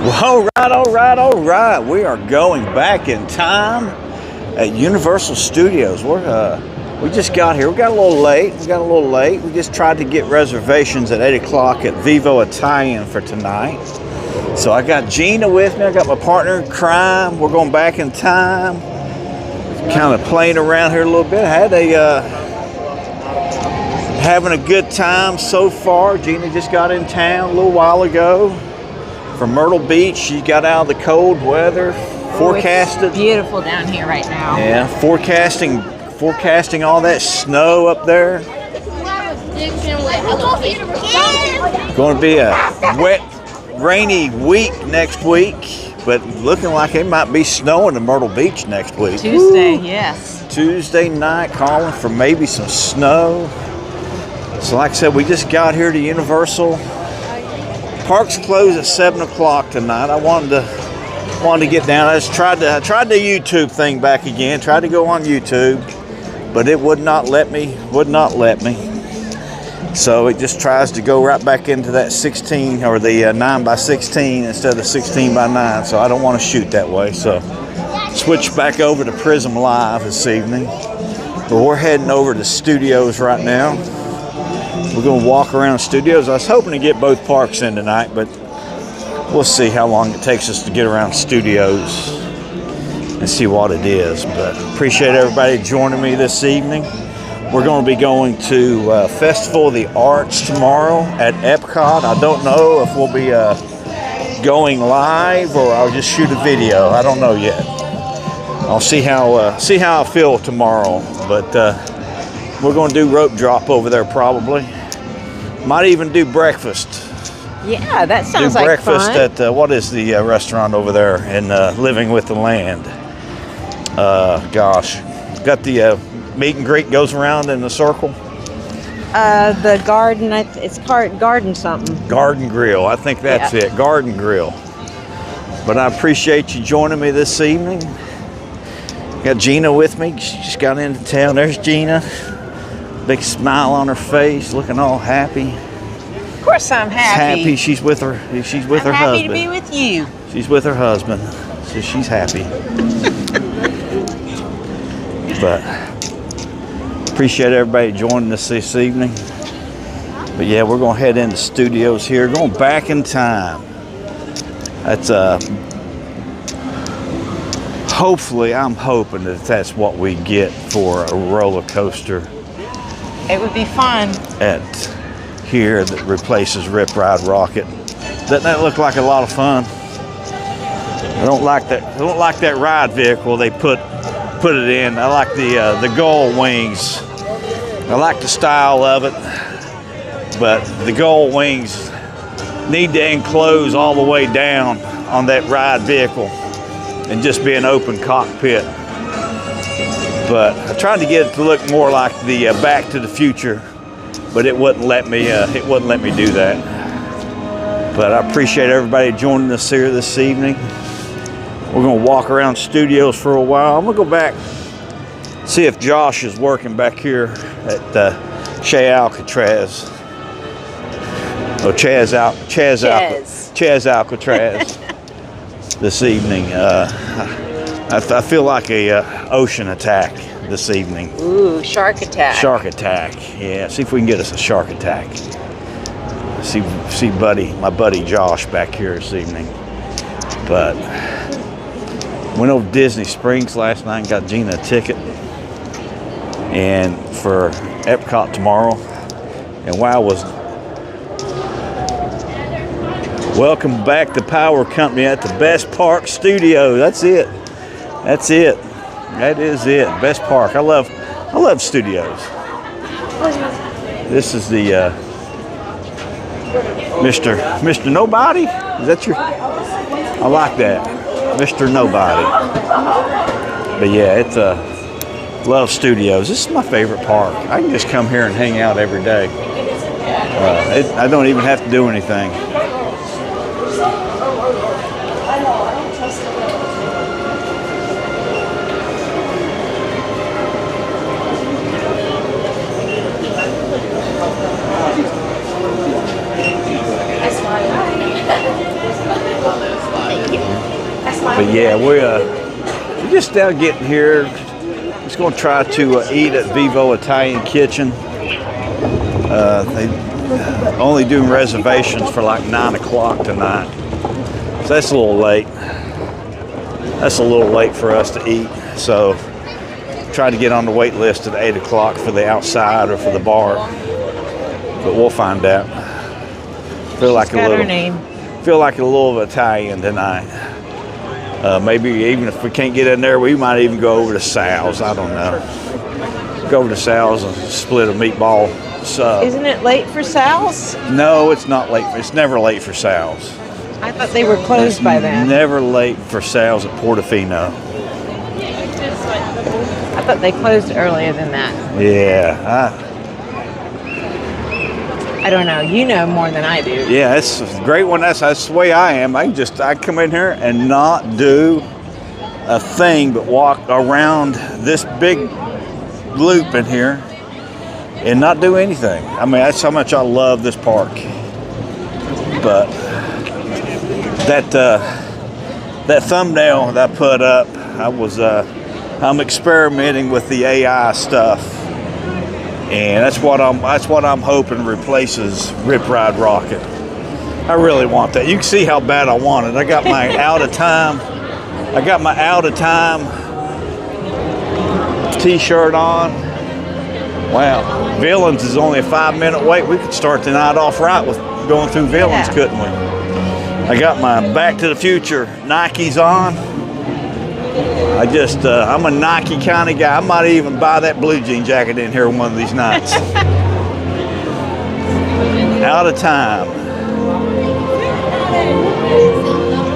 Well, all right. We are going back in time at Universal Studios. We just got here. We got a little late. We just tried to get reservations at 8 o'clock at Vivo Italian for tonight. So I got Gina with me. I got my partner in crime. We're going back in time. Kind of playing around here a little bit. Having a good time so far. Gina just got in town a little while ago from Myrtle Beach. She got out of the cold weather. Forecasted. It's beautiful down here right now. Yeah, forecasting all that snow up there. Going to be a wet, rainy week next week, but looking like it might be snowing in Myrtle Beach next week. Tuesday, yes. Tuesday night, calling for maybe some snow. So like I said, we just got here to Universal. Parks close at 7 o'clock tonight. I wanted to get down. I tried the YouTube thing back again. Tried to go on YouTube, but it would not let me. So it just tries to go right back into that 16 or the 9x16 instead of the 16x9. So I don't want to shoot that way. So switch back over to Prism Live this evening. But we're heading over to Studios right now. We're going to walk around Studios. I was hoping to get both parks in tonight, but we'll see how long it takes us to get around Studios and see what it is. But appreciate everybody joining me this evening. We're going to be going to Festival of the Arts tomorrow at Epcot. I don't know if we'll be going live or I'll just shoot a video. I don't know yet. I'll see how I feel tomorrow. But we're going to do rope drop over there probably. Might even do breakfast. Yeah, that sounds like fun. Do breakfast at, what is the restaurant over there in Living with the Land? Gosh. Got the meet and greet goes around in the circle. The garden, it's garden something. Garden Grill, I think that's it. Garden Grill. But I appreciate you joining me this evening. Got Gina with me. She just got into town. There's Gina. Big smile on her face, looking all happy. Of course I'm happy. She's with her husband. Happy to be with you. She's with her husband, so she's happy. But appreciate everybody joining us this evening. But yeah, we're gonna head into Studios here, going back in time. That's hopefully, I'm hoping that that's what we get for a roller coaster. It would be fun. At here that replaces Rip Ride Rocket. Doesn't that look like a lot of fun? I don't like that ride vehicle they put it in. I like the gull wings. I like the style of it, but the gull wings need to enclose all the way down on that ride vehicle and just be an open cockpit. But I tried to get it to look more like the Back to the Future, but it wouldn't let me. Do that. But I appreciate everybody joining us here this evening. We're gonna walk around Studios for a while. I'm gonna go back, see if Josh is working back here at Chez Alcatraz. Oh, Chaz Alcatraz this evening. I feel like a ocean attack this evening. Ooh, shark attack. Shark attack. Yeah, see if we can get us a shark attack. See my buddy Josh back here this evening. But went over to Disney Springs last night and got Gina a ticket. And for Epcot tomorrow. And wow, welcome back to Power Company at the Best Park Studio. That's it. That is it. Best park. I love Studios. This is the Mr. Nobody? Is that your? I like that. Mr. Nobody. But yeah, it's love Studios. This is my favorite park. I can just come here and hang out every day. I don't even have to do anything. But yeah, we're just now getting here. Just going to try to eat at Vivo Italian Kitchen. They only doing reservations for like 9 o'clock tonight. So that's a little late. That's a little late for us to eat. So try to get on the wait list at 8 o'clock for the outside or for the bar. But we'll find out. Feel like a little Italian tonight. Maybe even if we can't get in there, we might even go over to Sal's. I don't know. Go over to Sal's and split a meatball sub. Isn't it late for Sal's? No, it's not late. It's never late for Sal's. I thought they were closed by then. Never late for Sal's at Portofino. I thought they closed earlier than that. Yeah. I don't know. You know more than I do. Yeah, it's a great one. That's the way I am. I come in here and not do a thing but walk around this big loop in here and not do anything. I mean, that's how much I love this park. But that thumbnail that I put up, I'm experimenting with the AI stuff. And that's what I'm hoping replaces Rip Ride Rocket. I really want that. You can see how bad I want it. I got my out of time t-shirt on. Wow. Villains is only a 5-minute wait. We could start the night off right with going through Villains, couldn't we? I got my Back to the Future Nikes on. I'm a Nike kind of guy. I might even buy that blue jean jacket in here one of these nights. Out of time.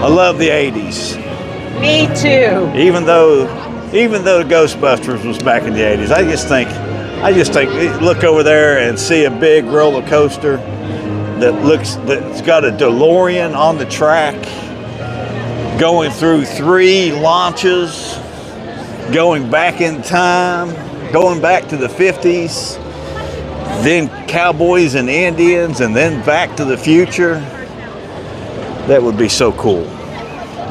I love the 80s. Me too. Even though Ghostbusters was back in the 80s, I just think, look over there and see a big roller coaster that's got a DeLorean on the track, going through 3 launches, going back in time, going back to the 50s, then cowboys and Indians, and then Back to the Future. That would be so cool.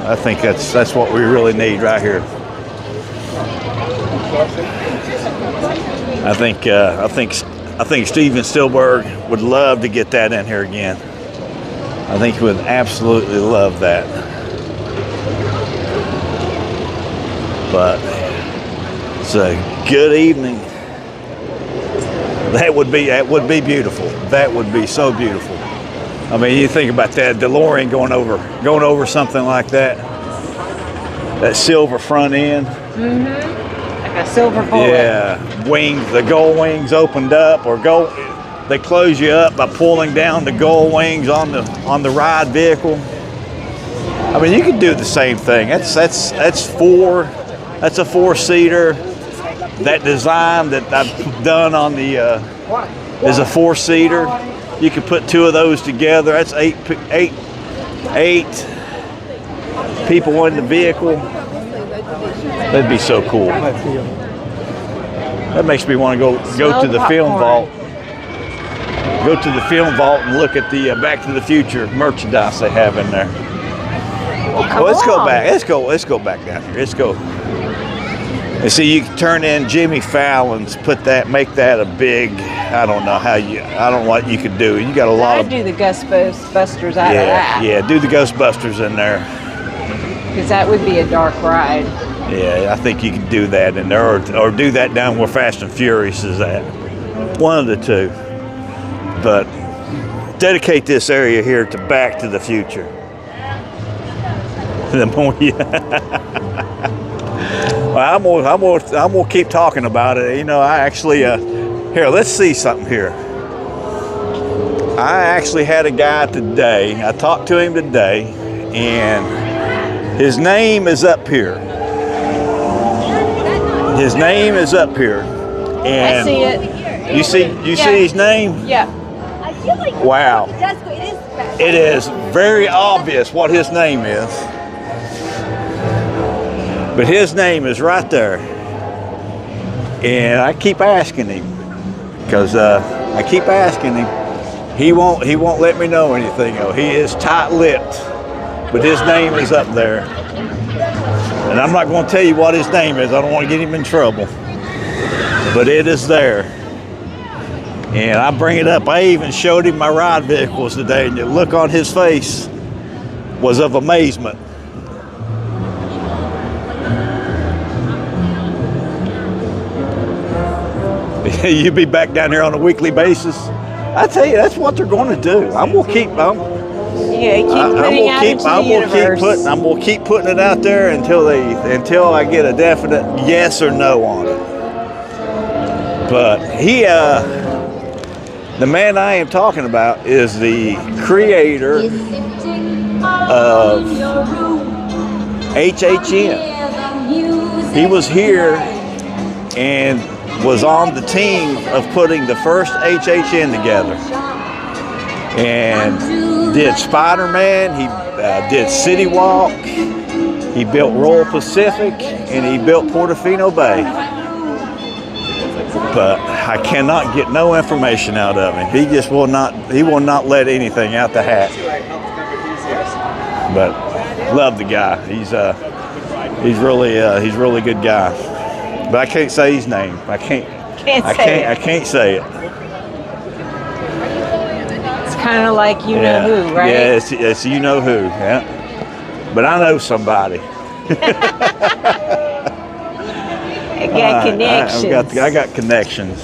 I think that's what we really need right here. I think Steven Spielberg would love to get that in here again. I think he would absolutely love that. But it's a good evening. That would be beautiful. That would be so beautiful. I mean, you think about that DeLorean going over something like that. That silver front end. Mm-hmm. Like a silver bullet. Yeah, wings. The gull wings opened up, they close you up by pulling down the gull wings on the ride vehicle. I mean, you could do the same thing. That's a 4-seater. That design that I've done on the is a 4-seater. You could put 2 of those together. That's eight people in the vehicle. That'd be so cool. That makes me want to go to the film vault. Go to the film vault and look at the Back to the Future merchandise they have in there. Well, let's go back. Let's go back down here. Let's go. And see, you can turn in Jimmy Fallon's, make that a big. I don't know what you could do. You got a lot I'd do the Ghostbusters out of that. Yeah, do the Ghostbusters in there. Because that would be a dark ride. Yeah, I think you can do that in there, or do that down where Fast and Furious is at. One of the two. But dedicate this area here to Back to the Future. The more well, I'm gonna keep talking about it. You know, I actually here. Let's see something here. I actually had a guy today. I talked to him today, and his name is up here. His name is up here, and I see it. You see his name? Yeah. Wow. It is very obvious what his name is. But his name is right there. And I keep asking him, because I keep asking him. He won't let me know anything. He is tight-lipped. but his name is up there. And I'm not going to tell you what his name is. I don't want to get him in trouble. But it is there. And I bring it up. I even showed him my ride vehicles today, and the look on his face was of amazement. You be back down there on a weekly basis. I tell you, that's what they're going to do. I'm going to keep. I'm going to keep putting it out there until I get a definite yes or no on it. But the man I am talking about is the creator of HHN. He was here and was on the team of putting the first HHN together, and did Spider-Man, he did City Walk, he built Royal Pacific, and he built Portofino Bay. But I cannot get no information out of him. He just will not let anything out the hat. But love the guy. He's really a good guy. But I can't say his name. I can't say it. It's kind of like you know who, right? Yeah, it's you know who. Yeah. But I know somebody. I got connections. I got connections.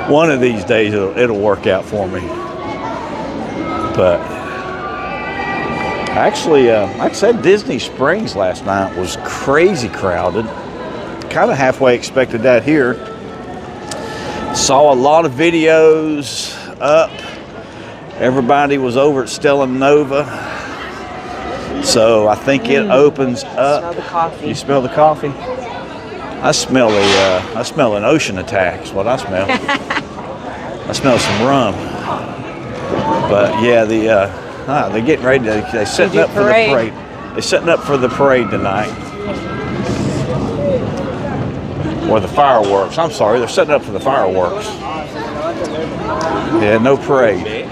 One of these days it'll work out for me. But actually, like I said, Disney Springs last night was crazy crowded. Kind of halfway expected that here. Saw a lot of videos up. Everybody was over at Stella Nova. So I think it opens up. Smell the coffee. You smell the coffee? I smell an ocean attack is what I smell. I smell some rum. But yeah, they're getting ready to. They're setting up for the parade. They're setting up for the parade tonight. Or the fireworks. I'm sorry, they're setting up for the fireworks. Yeah, no parade.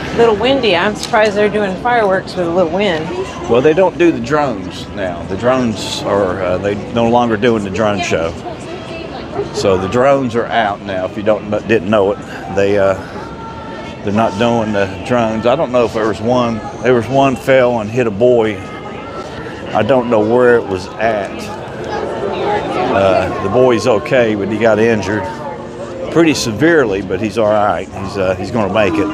A little windy. I'm surprised they're doing fireworks with a little wind. Well, they don't do the drones now. The drones are they no longer doing the drone show. So the drones are out now. If you didn't know it, they're not doing the drones. I don't know if there was one fell and hit a boy. I don't know where it was at. The boy's okay, but he got injured pretty severely, but he's all right. He's going to make it.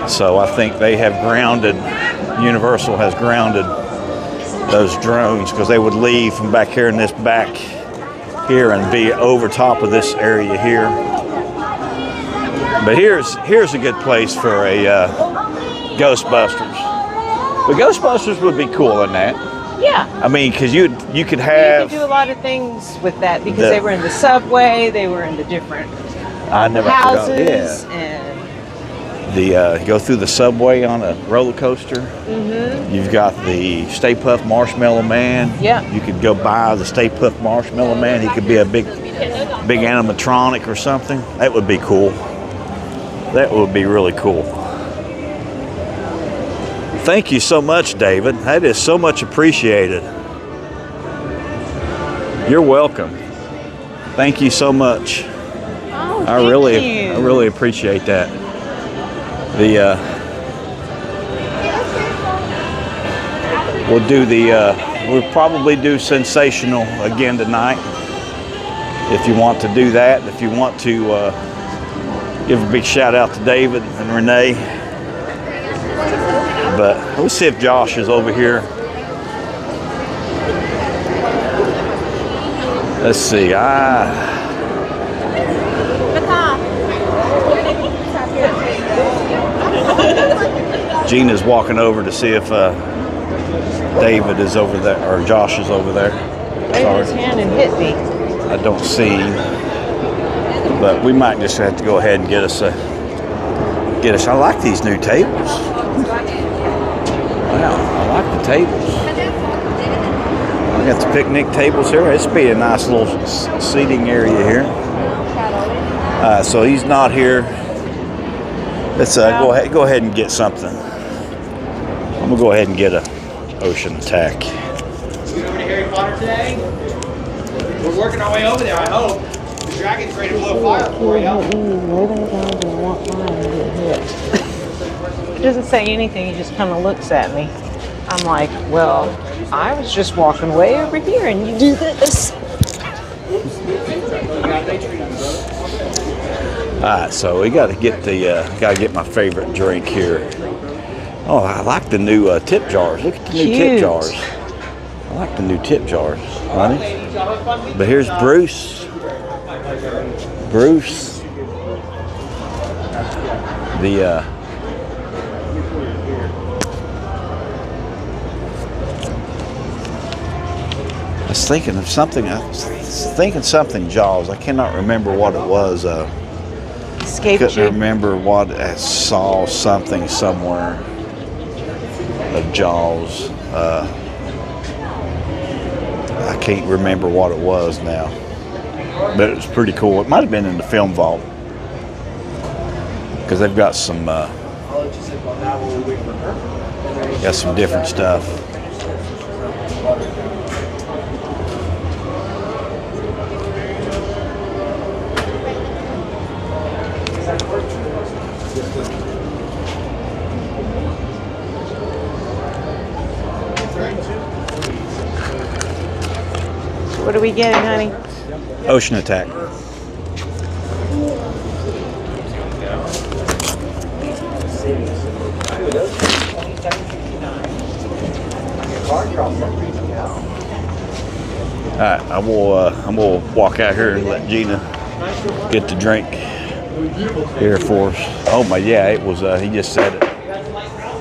So I think they have grounded. Universal has grounded those drones because they would leave from back here in this back here and be over top of this area here. But here's a good place for a Ghostbusters. But Ghostbusters would be cool in that. Yeah. I mean, because you could You could have. do a lot of things with that because they were in the subway, they were in the different houses, and go through the subway on a roller coaster. Mm-hmm. You've got the Stay Puft Marshmallow Man. Yeah. You could go buy the Stay Puft Marshmallow Man. He could be a big animatronic or something. That would be cool. That would be really cool. Thank you so much, David. That is so much appreciated. You're welcome. Thank you so much. Oh, I really appreciate that. We'll probably do Sensational again tonight. If you want to do that, if you want to give a big shout out to David and Renee. But let's see if Josh is over here. Let's see. Gina's walking over to see if David is over there or Josh is over there. Sorry. His hand and hit me. I don't see him, but we might just have to go ahead and get us. I like these new tables. Wow, I like the tables. We got the picnic tables here. It's be a nice little seating area here. So he's not here. Let's go ahead and get something. I'm gonna go ahead and get a Ocean Attack. We over to Harry Potter today. We're working our way over there. I hope the dragon's ready to blow fire for you. He doesn't say anything. He just kind of looks at me. I'm like, well, I was just walking way over here, and you do this. All right, so we got to get my favorite drink here. Oh, I like the new tip jars. Look at the new tip jars. I like the new tip jars, honey. But here's Bruce. Bruce. I was thinking of something. I was thinking something Jaws. I cannot remember what it was. Couldn't remember what. I saw something somewhere of Jaws. I can't remember what it was now, but it was pretty cool. It might have been in the film vault because they've got some different stuff. What are we getting, honey? Ocean Attack. All right, I'm gonna walk out here and let Gina get the drink here for us. Oh my, yeah, it was. He just said it.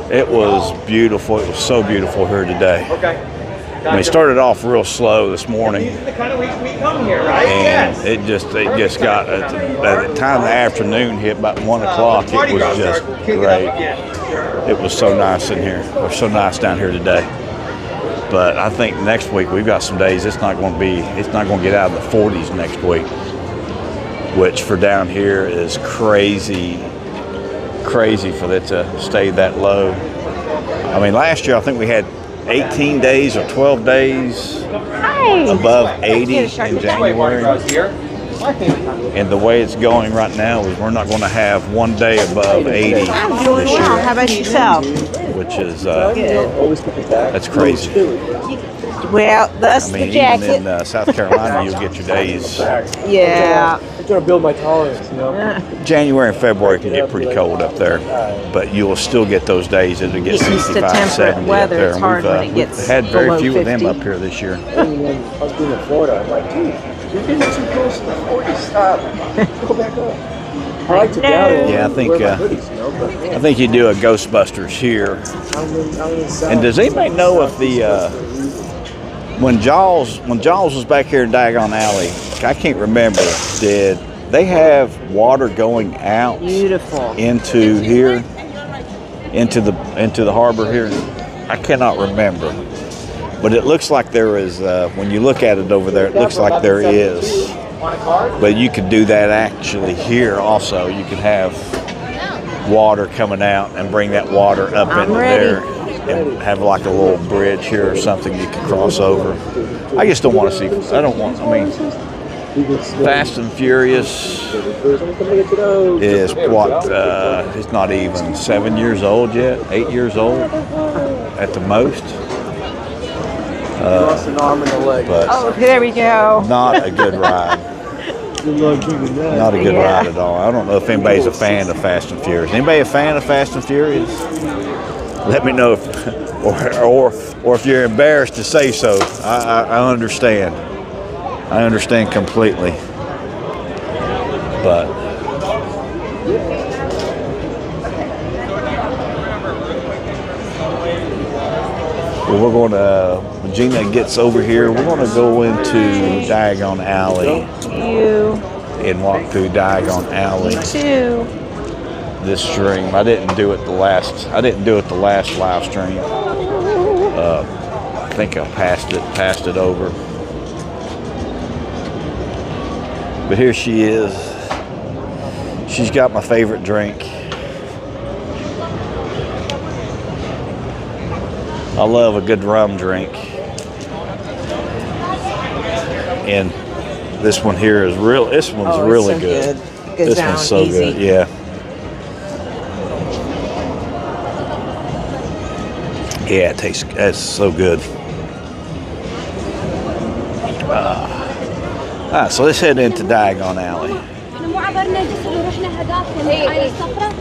It was beautiful. It was so beautiful here today. Okay. I mean, it started off real slow this morning, These are the kind of weeks we come here, right? and Yes. it just got by the time the afternoon hit, about 1 o'clock, it was just great. It was so nice in here. It was so nice down here today. But I think next week we've got some days. It's not going to get out of the 40s next week, which for down here is crazy for it to stay that low. I mean, last year I think we had 18 days or 12 days above 80 in January. And the way it's going right now is we're not going to have one day above 80 this year. How about yourself? Which is, that's crazy. Well, that's I mean, the jacket. even in South Carolina, you'll get your days. Yeah. I'm trying to build my tolerance, you know. January and February can get pretty cold up there, but you'll still get those days. It'll get Get used to 65, temperate 70 up weather. there. It's hard when it gets we've had very below few of them 50. up here this year. And when I was being in Florida, I'm like, dude, you're getting too close to the 40s. Stop. Go back up. I like to gather. Yeah, I think wear my hoodies, you know, but I think you do a Ghostbusters here. I'm in the South. And does anybody know if when Jaws was back here in Diagon Alley, I can't remember, did they have water going out Beautiful. into here, into the harbor here? I cannot remember, but it looks like there is. When you look at it over there, it looks like there is. But you could do that actually here also. You can have water coming out and bring that water up I'm into ready. there and have like a little bridge here or something you can cross over. I just don't want to see. I mean, Fast and Furious is what? It's not even 7 years old yet. 8 years old at the most. Lost an arm and a leg. But Oh, there we go. not a good ride. Good luck keeping that. Not a good Yeah. ride at all. I don't know if anybody's a fan of Fast and Furious. Anybody a fan of Fast and Furious? Let me know if, or if you're embarrassed to say so. I understand. I understand completely. But well, we're going to, when Gina gets over here, we're going to go into Diagon Alley You and walk through Diagon Alley too. this stream. I didn't do it the last live stream. I think I passed it over. But here she is. She's got my favorite drink. I love a good rum drink. And this one here is real. This one's Oh, really so good. Goes This down one's so easy. good. Yeah. Yeah, it tastes. That's so good. So let's head into Diagon Alley. احنا مو عبرنا الجسر ورحنا هداك العين الصفراء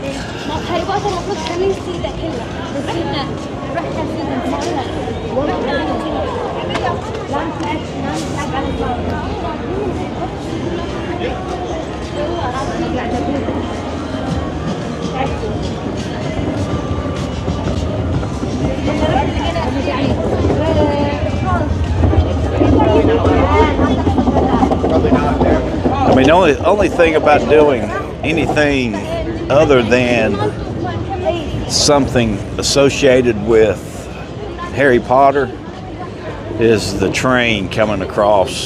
هاي الباصة المفروض خليه يصيده كله بس احنا رحنا فيها لا نتعب على I mean, the only thing about doing anything other than something associated with Harry Potter is the train coming across,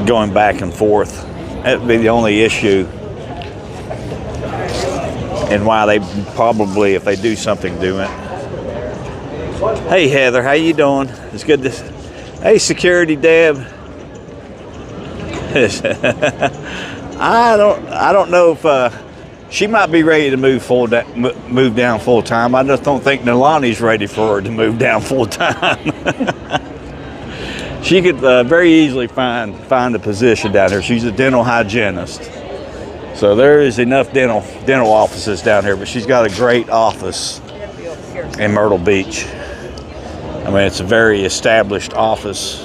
going back and forth. That'd be the only issue, and why they probably, if they do something, do it. Hey Heather, how you doing? It's good to. Hey Security Deb. I don't know if she might be ready to move down full time. I just don't think Nalani's ready for her to move down full time. She could very easily find a position down there. She's a dental hygienist, so there is enough dental offices down here. But she's got a great office in Myrtle Beach. I mean, it's a very established office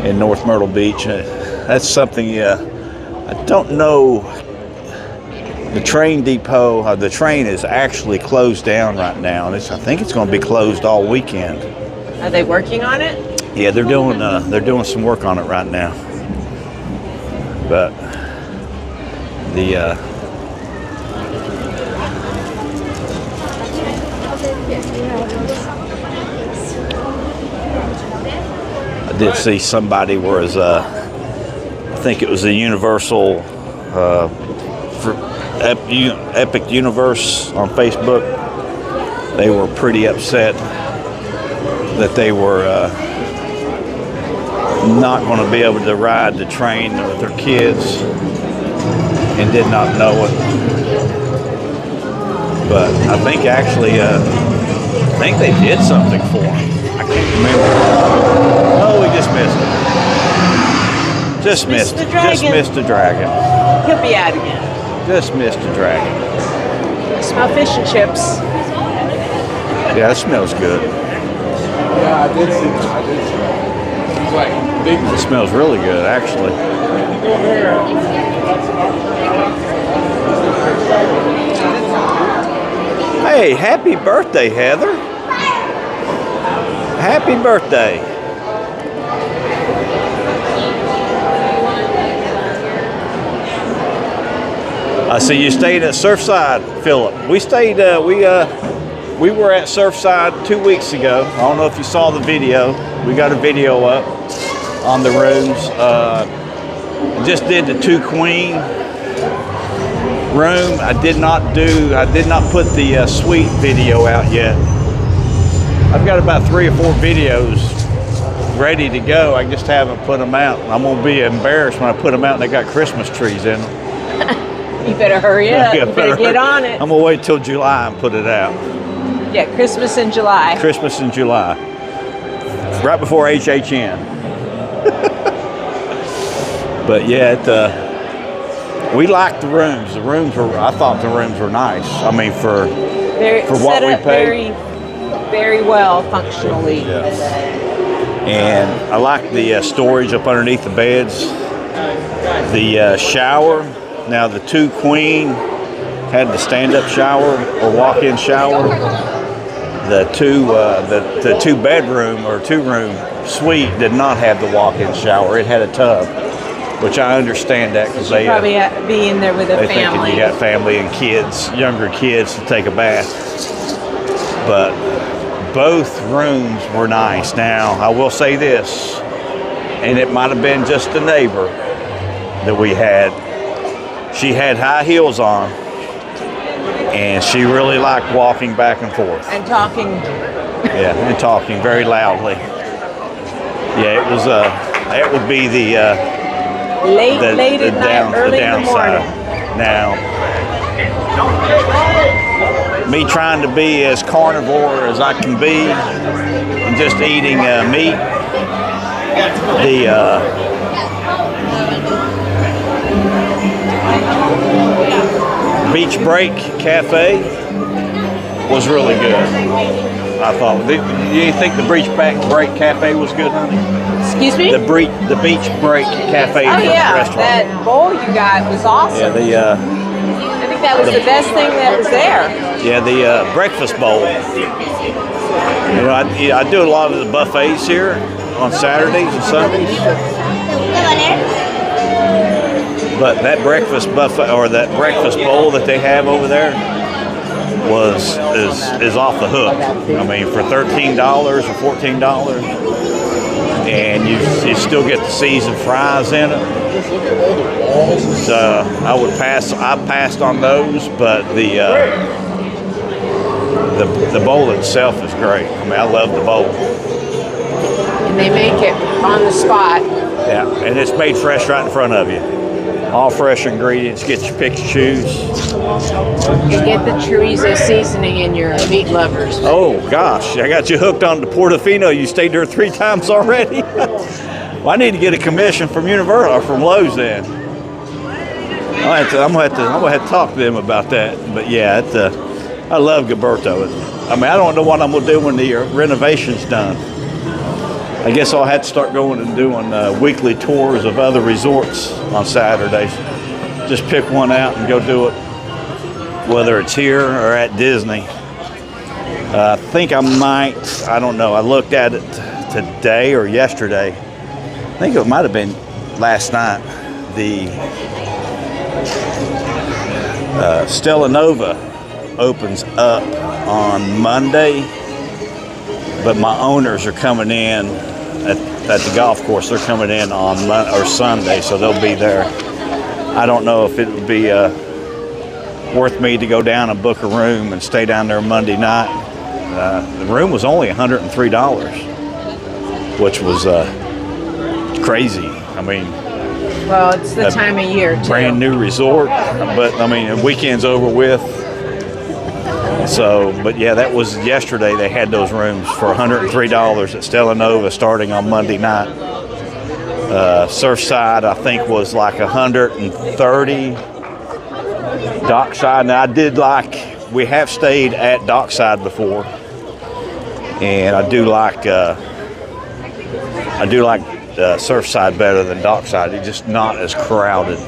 in North Myrtle Beach. That's something, I don't know. The train depot, the train is actually closed down right now. And I think it's going to be closed all weekend. Are they working on it? Yeah, they're doing some work on it right now. But the I did see somebody was I think it was the Universal for Epic Universe on Facebook. They were pretty upset that they were not going to be able to ride the train with their kids and did not know it. But I think actually, I think they did something for them. I can't remember. Oh, we just missed it. Just missed the it. dragon. Just missed the dragon. He'll be out again. Just missed the dragon. I smell fish and chips. Yeah, it smells good. Yeah, I did see that. It's like big. It smells really good, actually. Hey, happy birthday, Heather. Happy birthday. I see you stayed at Surfside, Philip. We stayed, we were at Surfside 2 weeks ago. I don't know if you saw the video. We got a video up on the rooms. Just did the 2 queen room. I did not put the suite video out yet. I've got about 3 or 4 videos ready to go. I just haven't put them out. I'm gonna be embarrassed when I put them out and they got Christmas trees in them. You better hurry up. You better get on it. I'm gonna wait till July and put it out. Yeah, Christmas in July. Christmas in July, right before HHN. But yeah, we liked the rooms. I thought the rooms were nice. I mean, for what we paid. Very well functionally. Yeah. And I like the storage up underneath the beds. The shower. Now the 2 queen had the stand-up shower or walk-in shower. The 2 bedroom or 2-room suite did not have the walk-in shower. It had a tub, which I understand that because they probably be in there with a they family. thinking you got family and kids, younger kids to take a bath. But both rooms were nice. Now I will say this, and it might have been just a neighbor that we had. She had high heels on, And she really liked walking back and forth. And talking. Yeah, and talking very loudly. Yeah, it was. That would be the late at night, early in the morning. Now, me trying to be as carnivore as I can be, and just eating meat. The Beach Break Cafe was really good. I thought. Do you think the Beach Break Cafe was good, honey? Excuse me? The Beach Break Cafe restaurant. That bowl you got was awesome. Yeah, I think that was the best thing that was there. yeah, the breakfast bowl. You know, I do a lot of the buffets here on Saturdays and Sundays. But that breakfast buffet or that breakfast bowl that they have over there is off the hook. I mean, for $13 or $14, and you still get the seasoned fries in it. So I passed on those, but the bowl itself is great. I mean, I love the bowl. And they make it on the spot. Yeah, and it's made fresh right in front of you. All fresh ingredients. Get your pick and choose. You get the chorizo seasoning in your meat lovers. Oh gosh, I got you hooked on the Portofino. You stayed there 3 times already. Well, I need to get a commission from Universal or from Lowe's then. I'm gonna have to talk to them about that. But yeah, I love Gilberto. I mean, I don't know what I'm gonna do when the renovation's done. I guess I'll have to start going and doing weekly tours of other resorts on Saturdays. Just pick one out and go do it, whether it's here or at Disney. I think I might, I don't know, I looked at it today or yesterday. I think it might have been last night. The Stella Nova opens up on Monday, but my owners are coming in at the golf course. They're coming in on Sunday, so they'll be there. I don't know if it would be worth me to go down and book a room and stay down there Monday night. The room was only $103, which was crazy. I mean, well, it's the time of year too. Brand new resort, but I mean, the weekend's over with. So, but yeah, that was yesterday. They had those rooms for $103 at Stella Nova starting on Monday night. Surfside, I think, was like $130. Dockside, now we have stayed at Dockside before, and I do like Surfside better than Dockside. It's just not as crowded.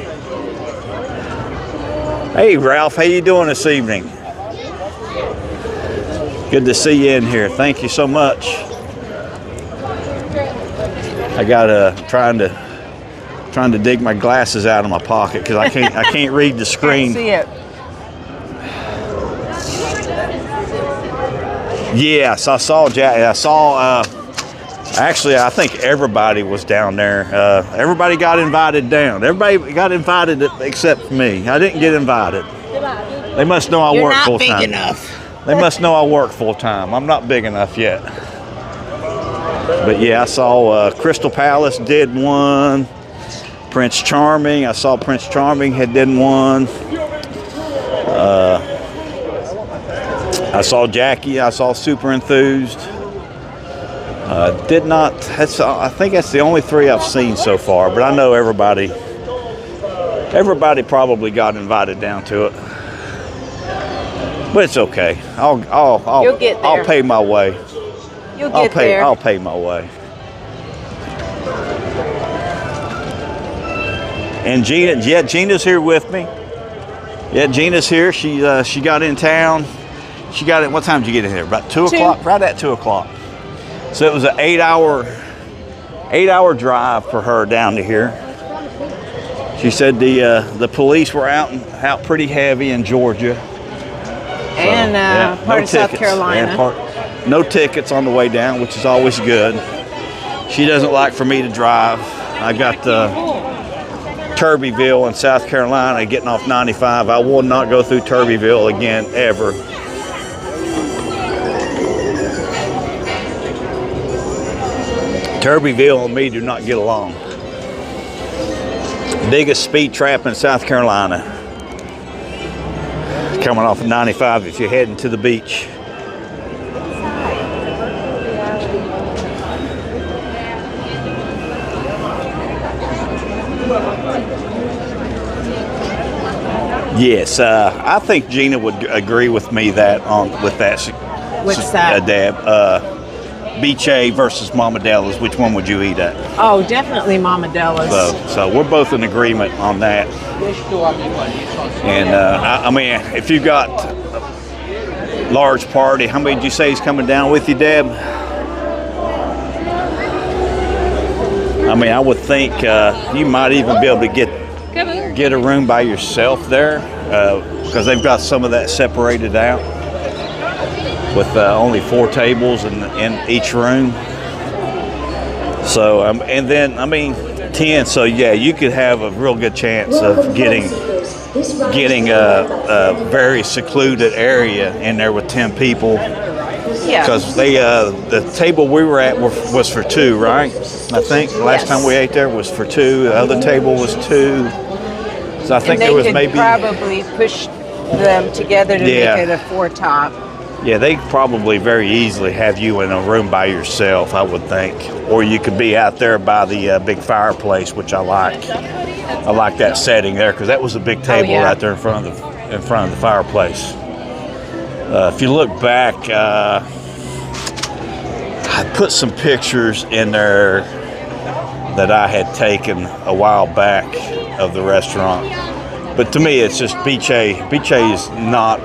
Hey, Ralph, how you doing this evening? Good to see you in here. Thank you so much. I got trying to dig my glasses out of my pocket because I can't read the screen. See it. Yes, I saw Jack. I saw. Actually, I think everybody was down there. Everybody got invited down. Everybody got invited except me. I didn't get invited. They must know I work full time. You're not big enough. They must know I work full time. I'm not big enough yet. But yeah, I saw Crystal Palace did one. Prince Charming. I saw Prince Charming had done one. I saw Jackie. I saw Super Enthused. Did not. I think that's the only 3 I've seen so far. But I know everybody probably got invited down to it. But it's okay. You'll get there. I'll pay my way. You'll get there. I'll pay my way. And Gina's here with me. Yeah, Gina's here. She got in town. She got in. What time did you get in here? About 2 o'clock. Right at 2 o'clock. So it was an 8-hour drive for her down to here. She said the police were out pretty heavy in Georgia. And part of South Carolina. No tickets on the way down, which is always good. She doesn't like for me to drive. I got Turbyville in South Carolina, getting off 95. I will not go through Turbyville again, ever. Turbyville and me do not get along. Biggest speed trap in South Carolina. Coming off of 95 if you're heading to the beach. Yes, I think Gina would agree with me with that. What's that? Dab. Beach A versus Mama Della's. Which one would you eat at? Oh, definitely Mama Della's. So we're both in agreement on that. And I mean, if you got a large party, how many did you say is coming down with you, Deb? I mean, I would think you might even be able to get a room by yourself there because they've got some of that separated out with only 4 tables in each room. So and then I mean 10. So yeah, you could have a real good chance of getting a very secluded area in there with 10 people. Yeah. Because the table we were at was for 2, right? I think last time we ate there was for 2. The other table was 2. So I think there was maybe probably push them together to make it a 4-top. Yeah, they probably very easily have you in a room by yourself, I would think. Or you could be out there by the big fireplace, which I like. I like that setting there because that was a big table right there in front of the fireplace. If you look back, I put some pictures in there that I had taken a while back of the restaurant. But to me, it's just Beach A. Beach A is not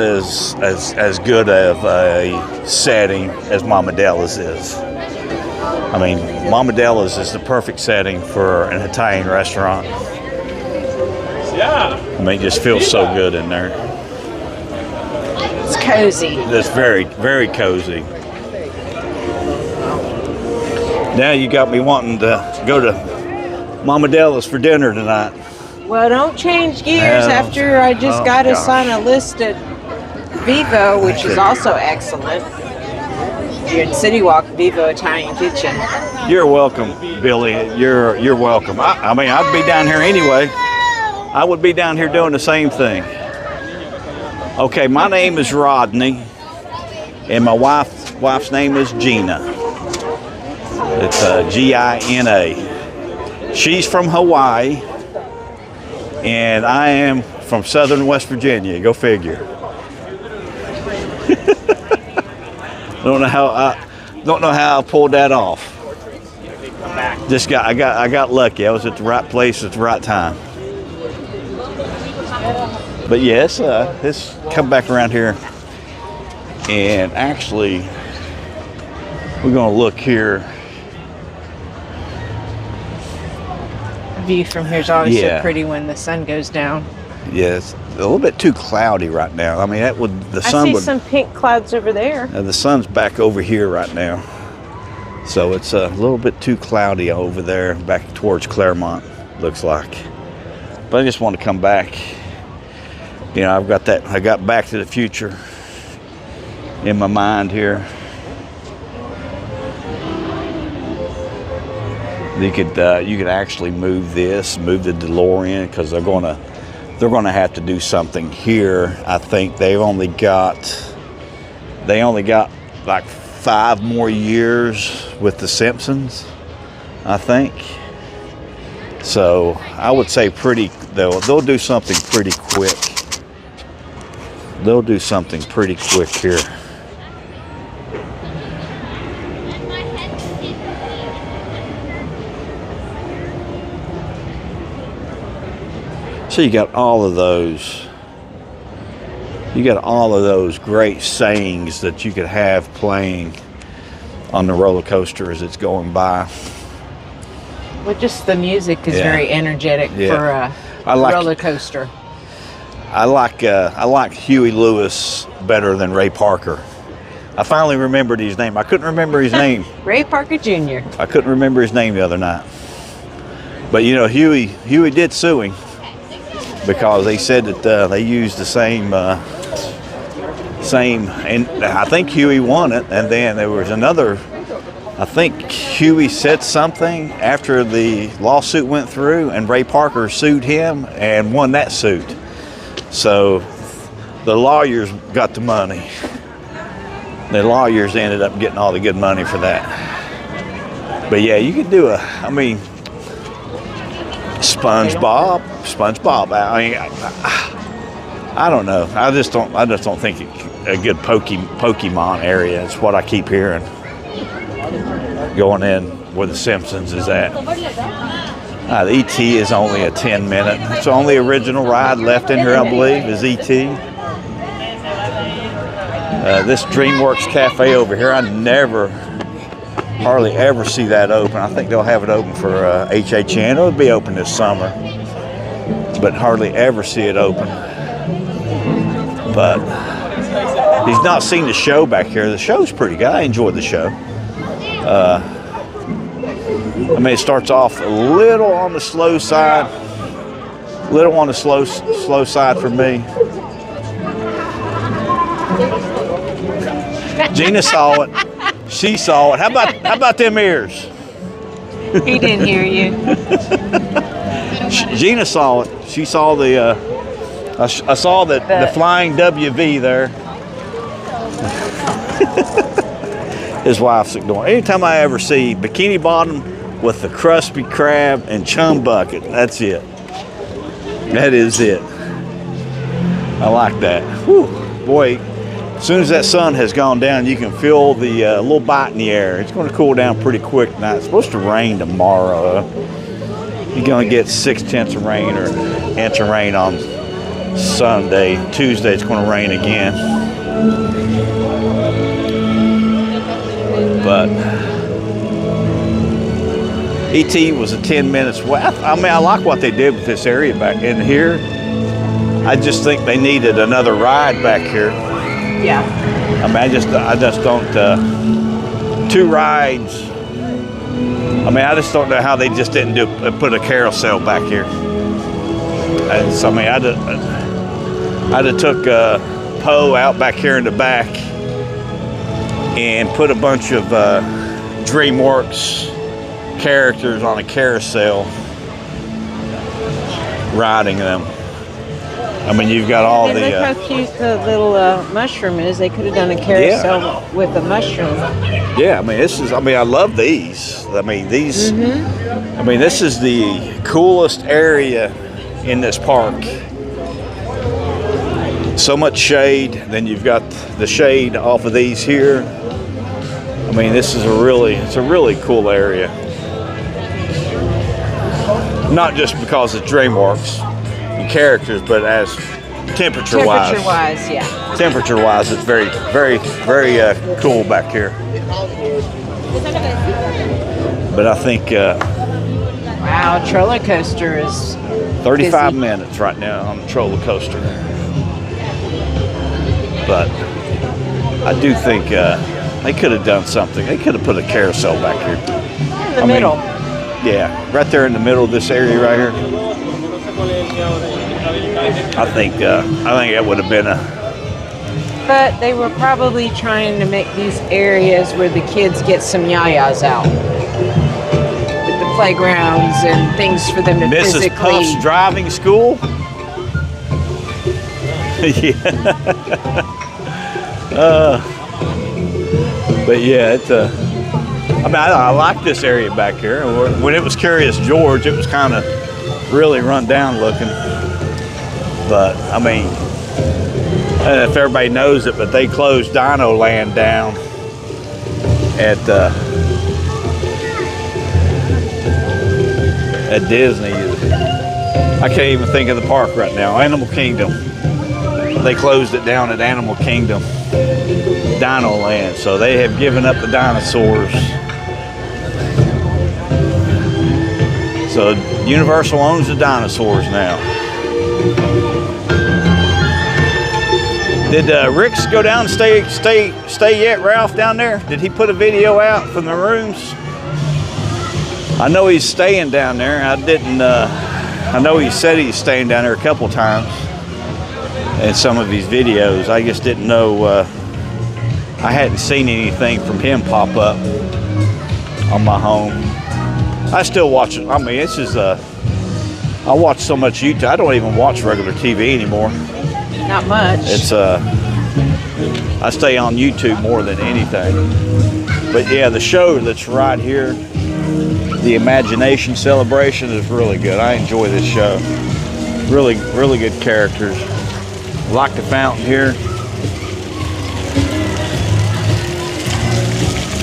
as good of a setting as Mama Della's is. I mean, Mama Della's is the perfect setting for an Italian restaurant. Yeah. I mean, it just feels so good in there. It's cozy. It's very, very cozy. Now you got me wanting to go to Mama Della's for dinner tonight. Well, don't change gears after I just got us on a list at Vivo, which is also excellent. You're in City Walk, Vivo Italian Kitchen. You're welcome, Billy. You're welcome. I mean, I'd be down here anyway. I would be down here doing the same thing. Okay, my name is Rodney, and my wife's name is Gina. It's Gina. She's from Hawaii, and I am from Southern West Virginia. Go figure. Don't know how I pulled that off. I got lucky. I was at the right place at the right time. But yes, let's come back around here, and actually, we're gonna look here. The view from here is always so pretty when the sun goes down. Yeah, it's a little bit too cloudy right now. I mean, the sun I see some pink clouds over there. The sun's back over here right now, so it's a little bit too cloudy over there, back towards Claremont, looks like. But I just want to come back. You know, I got Back to the Future in my mind here. You could actually move the DeLorean because they're gonna have to do something here. I think they only got like 5 more years with the Simpsons, I think. So I would say they'll do something pretty quick. They'll do something pretty quick here. So you got all of those. You got all of those great sayings that you could have playing on the roller coaster as it's going by. Well, just the music is very energetic for a roller coaster. I like Huey Lewis better than Ray Parker. I finally remembered his name. I couldn't remember his name. Ray Parker Jr. I couldn't remember his name the other night. But you know, Huey did sue him because they said that they used the same, and I think Huey won it. And then there was another, I think Huey said something after the lawsuit went through, and Ray Parker sued him and won that suit. So the lawyers got the money. The lawyers ended up getting all the good money for that. But yeah, you could do I mean, SpongeBob. I mean, I don't know. I just don't think a good Pokemon area. It's what I keep hearing. Going in where the Simpsons is at. The ET is only a 10-minute. It's the only original ride left in here, I believe, is ET. This DreamWorks cafe over here, I hardly ever see that open. I think they'll have it open for HHN. It'll be open this summer, but hardly ever see it open. But he's not seen the show back here. The show's pretty good. I enjoyed the show. I mean, it starts off a little on the slow side. Slow side for me. Gina saw it. She saw it. How about them ears? He didn't hear you. Gina saw it. She saw the. I saw the flying WV there. His wife's ignoring. Anytime I ever see Bikini Bottom with the Krusty Krab and Chum Bucket, that's it. That is it. I like that. Whew, boy, as soon as that sun has gone down, you can feel the little bite in the air. It's going to cool down pretty quick tonight. It's supposed to rain tomorrow. You're going to get 6/10 of rain or inch of rain on Sunday. Tuesday, it's going to rain again. But ET was a 10 minutes away. I mean, I like what they did with this area back in here. I just think they needed another ride back here. Yeah. I mean, I just don't. 2 rides. I mean, I just don't know how they just didn't put a carousel back here. And so, I mean, I'd have took Poe out back here in the back and put a bunch of DreamWorks characters on a carousel riding them. I mean, you've got all and the... look how cute the little mushroom is. They could have done a carousel with a mushroom. Yeah, I mean, I love these. I mean, these... Mm-hmm. I mean, this is the coolest area in this park. So much shade. Then you've got the shade off of these here. I mean, this is a really cool area. Not just because it's DreamWorks and characters, but as temperature-wise. Temperature-wise, yeah. Temperature-wise, it's very cool back here. But I think... wow, roller coaster is 35 busy. minutes right now on the roller coaster. But I do think they could have done something. They could have put a carousel back here. In the middle. Yeah, right there in the middle of this area right here. I think that would have been a... But they were probably trying to make these areas where the kids get some yayas out. With the playgrounds and things for them to Mrs. physically... Puff's driving school? Yeah. But yeah, it's a... I mean, I like this area back here. When it was Curious George, it was kind of really run down looking. But, I mean, I don't know if everybody knows it, but they closed Dino Land down at Disney. I can't even think of the park right now. Animal Kingdom. They closed it down at Animal Kingdom, Dino Land. So they have given up the dinosaurs. So Universal owns the dinosaurs now. Did Rick's go down and stay yet, Ralph, down there? Did he put a video out from the rooms? I know he's staying down there. I didn't. I know he said he's staying down there a couple times in some of his videos. I just didn't know. I hadn't seen anything from him pop up on my home. I still watch it. I mean, this is I watch so much YouTube. I don't even watch regular TV anymore. Not much. It's I stay on YouTube more than anything. But yeah, the show that's right here, the Imagination Celebration, is really good. I enjoy this show. Really, really good characters. Like the fountain here.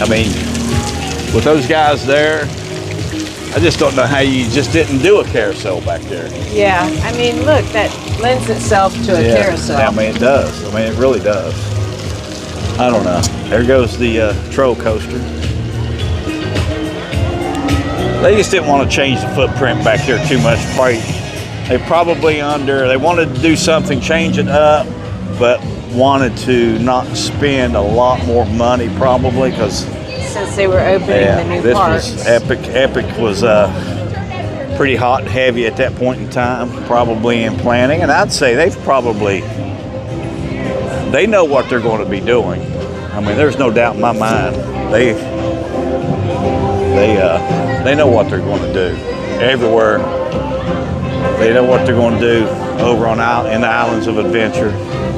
I mean, with those guys there, I just don't know how you just didn't do a carousel back there. Yeah, I mean, look, that lends itself to a carousel. I mean, it does. I mean, it really does. I don't know. There goes the troll coaster. They just didn't want to change the footprint back there too much. They wanted to do something, change it up, but wanted to not spend a lot more money probably, because since they were opening the new this parks. was Epic. Epic was pretty hot and heavy at that point in time, probably in planning, and I'd say they know what they're going to be doing. I mean, there's no doubt in my mind. They know what they're going to do everywhere. They know what they're going to do over in the Islands of Adventure.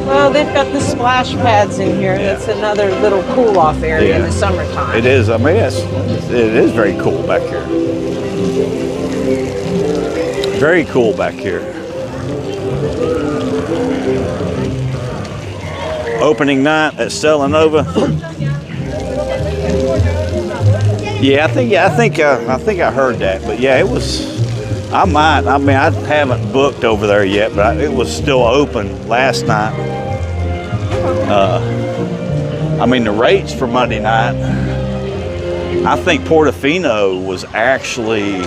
Well, they've got the splash pads in here. Yeah. That's another little cool-off area in the summertime. It is. I mean, it is very cool back here. Very cool back here. Opening night at Stella Nova. Yeah, I think I heard that, but yeah, it was. I haven't booked over there yet, but it was still open last night. I mean, the rates for Monday night, I think Portofino was actually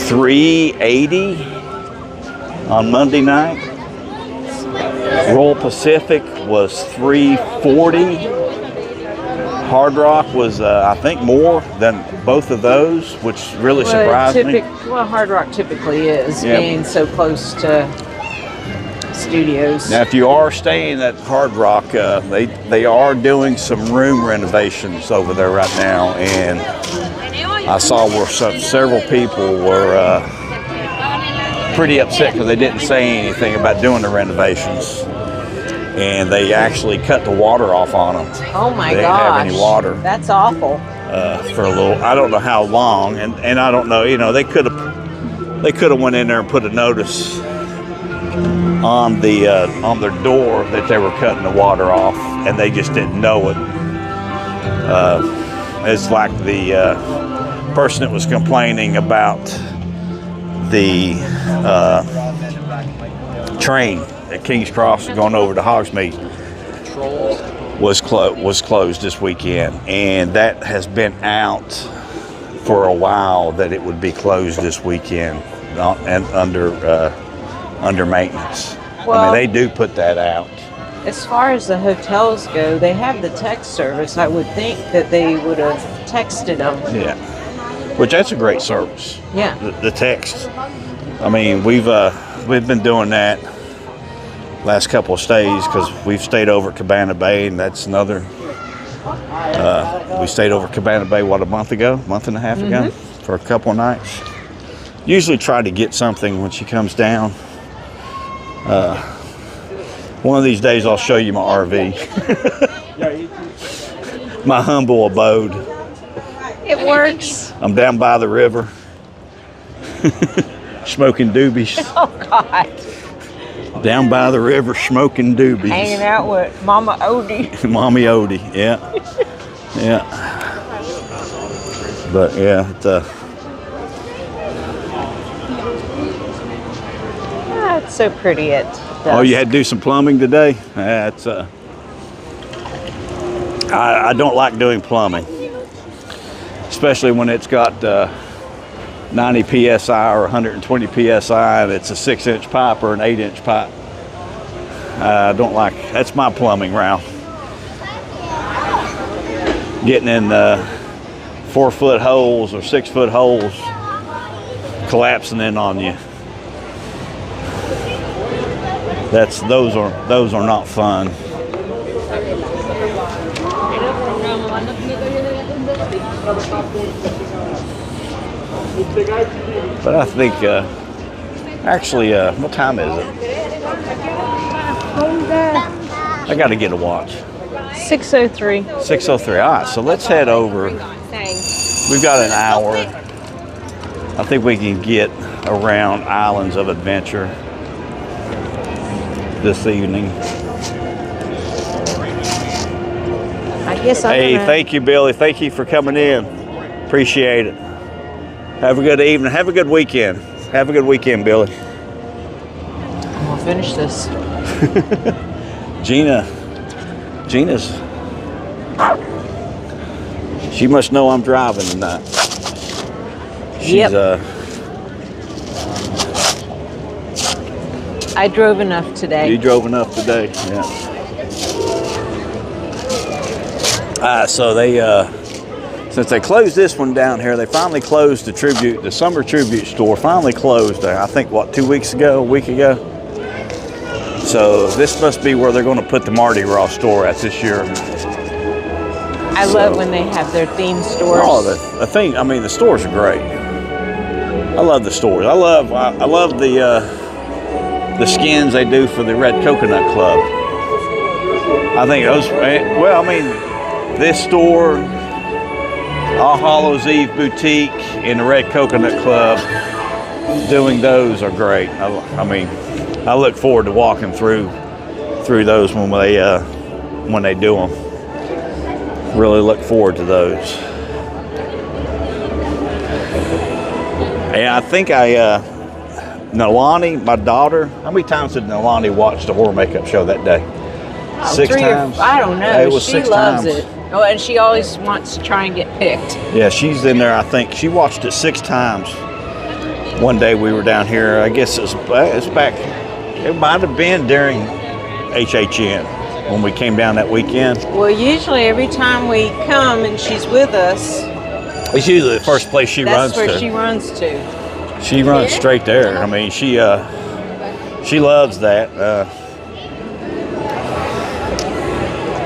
$380 on Monday night. Royal Pacific was $340. Hard Rock was, I think, more than both of those, which really surprised me. Well, Hard Rock typically is, being so close to studios. Now, if you are staying at Hard Rock, they are doing some room renovations over there right now, and I saw where several people were pretty upset because they didn't say anything about doing the renovations. And they actually cut the water off on them. Oh my gosh. They didn't have any water. That's awful. For a little, I don't know how long, and I don't know, they could have went in there and put a notice on their door that they were cutting the water off, and they just didn't know it. It's like the person that was complaining about the train at King's Cross going over to Hogsmeade was closed this weekend, and that has been out for a while, that it would be closed this weekend and under maintenance. Well, I mean, they do put that out. As far as the hotels go, they have the text service. I would think that they would have texted them. Yeah, which that's a great service. Yeah, the text. I mean, we've been doing that last couple of stays, because we've stayed over at Cabana Bay, and that's another. We stayed over at Cabana Bay a month and a half ago, for a couple of nights. Usually try to get something when she comes down. One of these days I'll show you my RV, my humble abode. it works. I'm down by the river, smoking doobies. Oh God. Down by the river, smoking doobies. Hanging out with Mama Odie. Mommy Odie, yeah. Yeah. But yeah, It's so pretty at dusk. oh, you had to do some plumbing today? That's I don't like doing plumbing, especially when it's got 90 psi or 120 psi, and it's a 6-inch pipe or an 8-inch pipe. I don't like. That's my plumbing route. Getting in 4-foot holes or 6-foot holes collapsing in on you. Those are not fun. But I think actually, what time is it? I got to get a watch. 6:03. 6:03. All right, so let's head over. We've got an hour. I think we can get around Islands of Adventure this evening. I guess Hey, thank you, Billy. Thank you for coming in. Appreciate it. Have a good evening. Have a good weekend. Have a good weekend, Billy. I'm gonna finish this. Gina's. She must know I'm driving tonight. She's I drove enough today. You drove enough today, yeah. So they, since they closed this one down here, they finally closed the summer tribute store. Finally closed. I think what, a week ago. So this must be where they're going to put the Mardi Gras store at this year. I love when they have their themed stores. Oh, the stores are great. I love the stores. I love the skins they do for the Red Coconut Club. I think those, well, I mean, this store, All Hallows Eve Boutique, and the Red Coconut Club, doing those are great. I mean, I look forward to walking through those when they do them. Really look forward to those. And I think Nalani, my daughter, how many times did Nalani watch the horror makeup show that day? 6 times? I don't know. It was she 6 loves times. it. Oh, and she always wants to try and get picked. Yeah, she's in there. I think she watched it 6 times. One day we were down here. I guess it's back. It might have been during HHN when we came down that weekend. Well, usually every time we come and she's with us, It's usually the first place she runs to. that's where she runs to. She runs straight there. I mean, she loves that.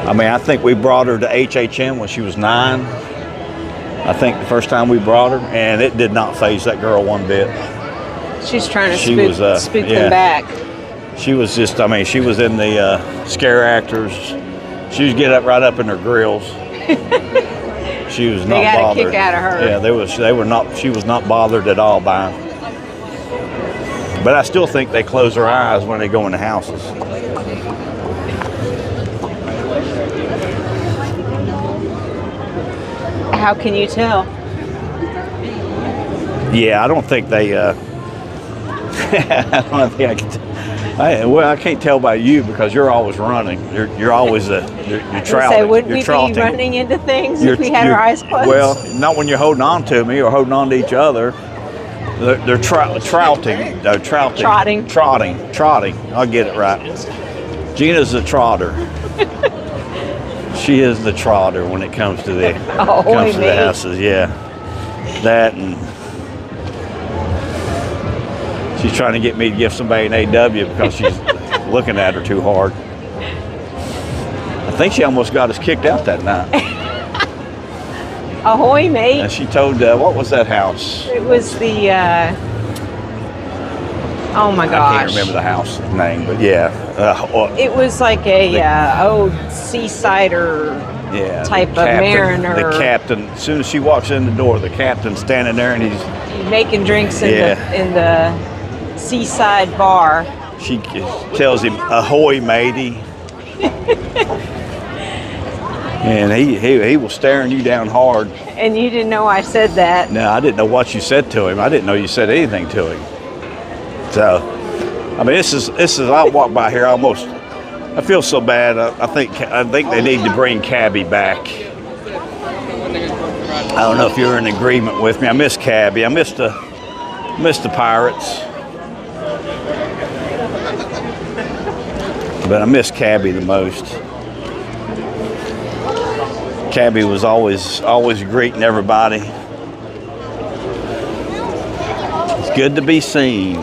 I mean, I think we brought her to HHN when she was 9. I think the first time we brought her, and it did not faze that girl one bit. She's trying to She spook was, them yeah. back. She was just, I mean, she was in the scare actors. She was right up in her grills. She was not They got bothered. a kick out of her. Yeah, she was not bothered at all by them. But I still think they close their eyes when they go in the houses. How can you tell? Yeah, I don't think they. I don't think I can. I can't tell by you because you're always running. You're always you're trouting. So wouldn't we trouting. be running into things if we had our eyes closed? Well, not when you're holding on to me or holding on to each other. They're trouting. Trotting. I'll get it right. Gina's the trotter. She is the trotter when it comes to the houses. Yeah, that and. She's trying to get me to give somebody an AW because she's looking at her too hard. I think she almost got us kicked out that night. Ahoy, mate. And she told, what was that house? It was the, oh my gosh. I can't remember the house name, but yeah. It was like a old seasider type of mariner. The captain, as soon as she walks in the door, the captain's standing there and he's making drinks in the seaside bar. She tells him, ahoy, matey. And he was staring you down hard. And you didn't know I said that. No, I didn't know what you said to him. I didn't know you said anything to him. So, I mean, this is. I walk by here almost. I feel so bad. I think they need to bring Cabby back. I don't know if you're in agreement with me. I miss Cabby. I miss the Pirates. But I miss Cabby the most. Cabby was always greeting everybody. It's good to be seen.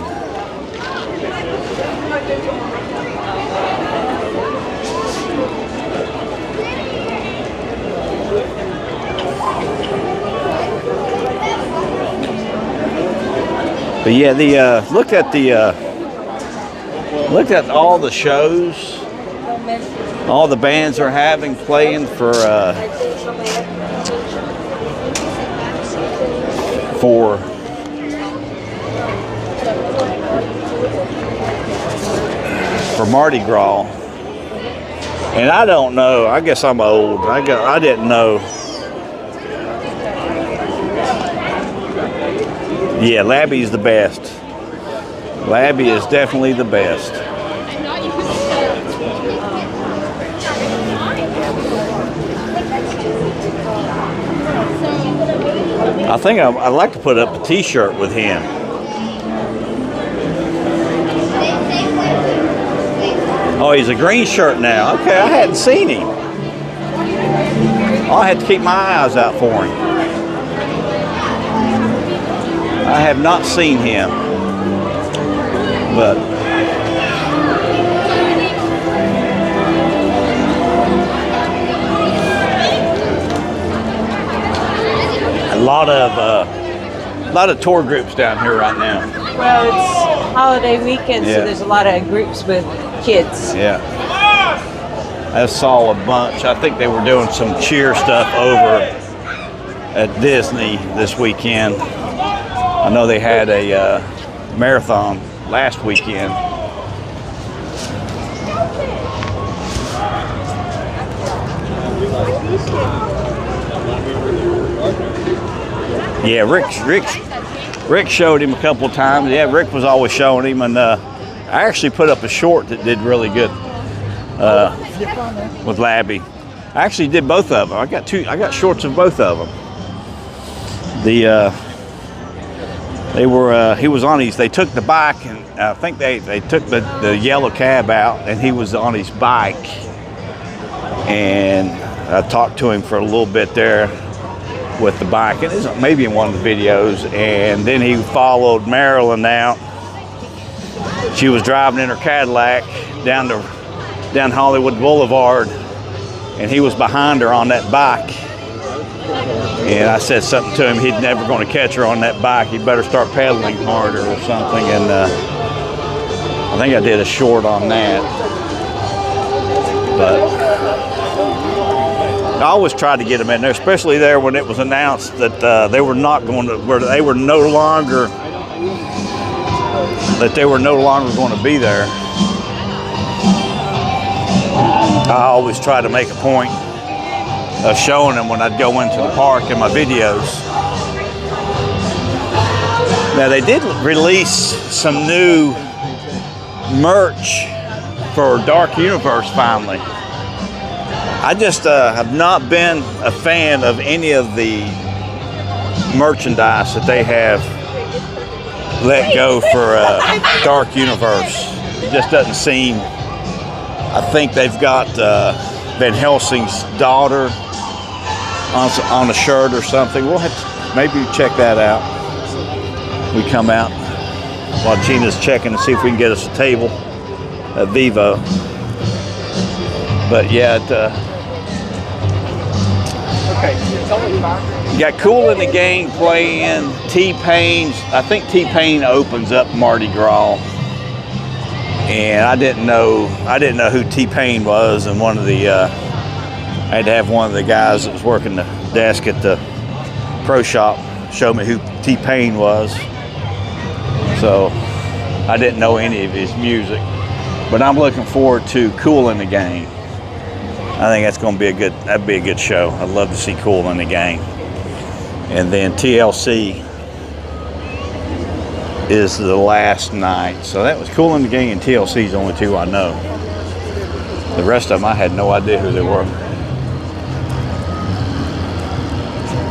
But yeah, look at all the shows, all the bands are having playing for Mardi Gras. And I don't know. I guess I'm old. I didn't know. Yeah, Labby's the best. Labby is definitely the best. I think I'd like to put up a t-shirt with him. Oh, he's a green shirt now. Okay, I hadn't seen him. I'll have to keep my eyes out for him. I have not seen him, but a lot of tour groups down here right now. Well, it's holiday weekend, Yeah. so there's a lot of groups with kids. Yeah. I saw a bunch. I think they were doing some cheer stuff over at Disney this weekend. I know they had a marathon last weekend. Yeah, Rick showed him a couple of times. Yeah, Rick was always showing him, and I actually put up a short that did really good with Labby. I actually did both of them. I got shorts of both of them. He was on his. They took the bike, and I think they took the yellow cab out, and he was on his bike. And I talked to him for a little bit there with the bike, and it's maybe in one of the videos. And then he followed Marilyn out. She was driving in her Cadillac down Hollywood Boulevard, and he was behind her on that bike. And I said something to him, he's never going to catch her on that bike. He better start pedaling harder or something. And I think I did a short on that. But I always tried to get them in there, especially there when it was announced that they were not going to, where they were no longer going to be there. I always try to make a point of showing them when I'd go into the park in my videos. Now they did release some new merch for Dark Universe finally. I just have not been a fan of any of the merchandise that they have let go for Dark Universe. It just doesn't seem. I think they've got Van Helsing's daughter on a shirt or something. We'll have to maybe check that out. We come out while Gina's checking to see if we can get us a table at Vivo. But yeah, you got Kool and the Gang playing. T-Pain. I think T-Pain opens up Mardi Gras. And I didn't know who T-Pain was, and I had to have one of the guys that was working the desk at the pro shop show me who T-Pain was. So I didn't know any of his music, but I'm looking forward to Kool and the Gang. I think that's going to be that'd be a good show. I'd love to see Kool and the Gang. And then TLC is the last night. So that was Kool and the Gang and TLC's the only two I know. The rest of them, I had no idea who they were.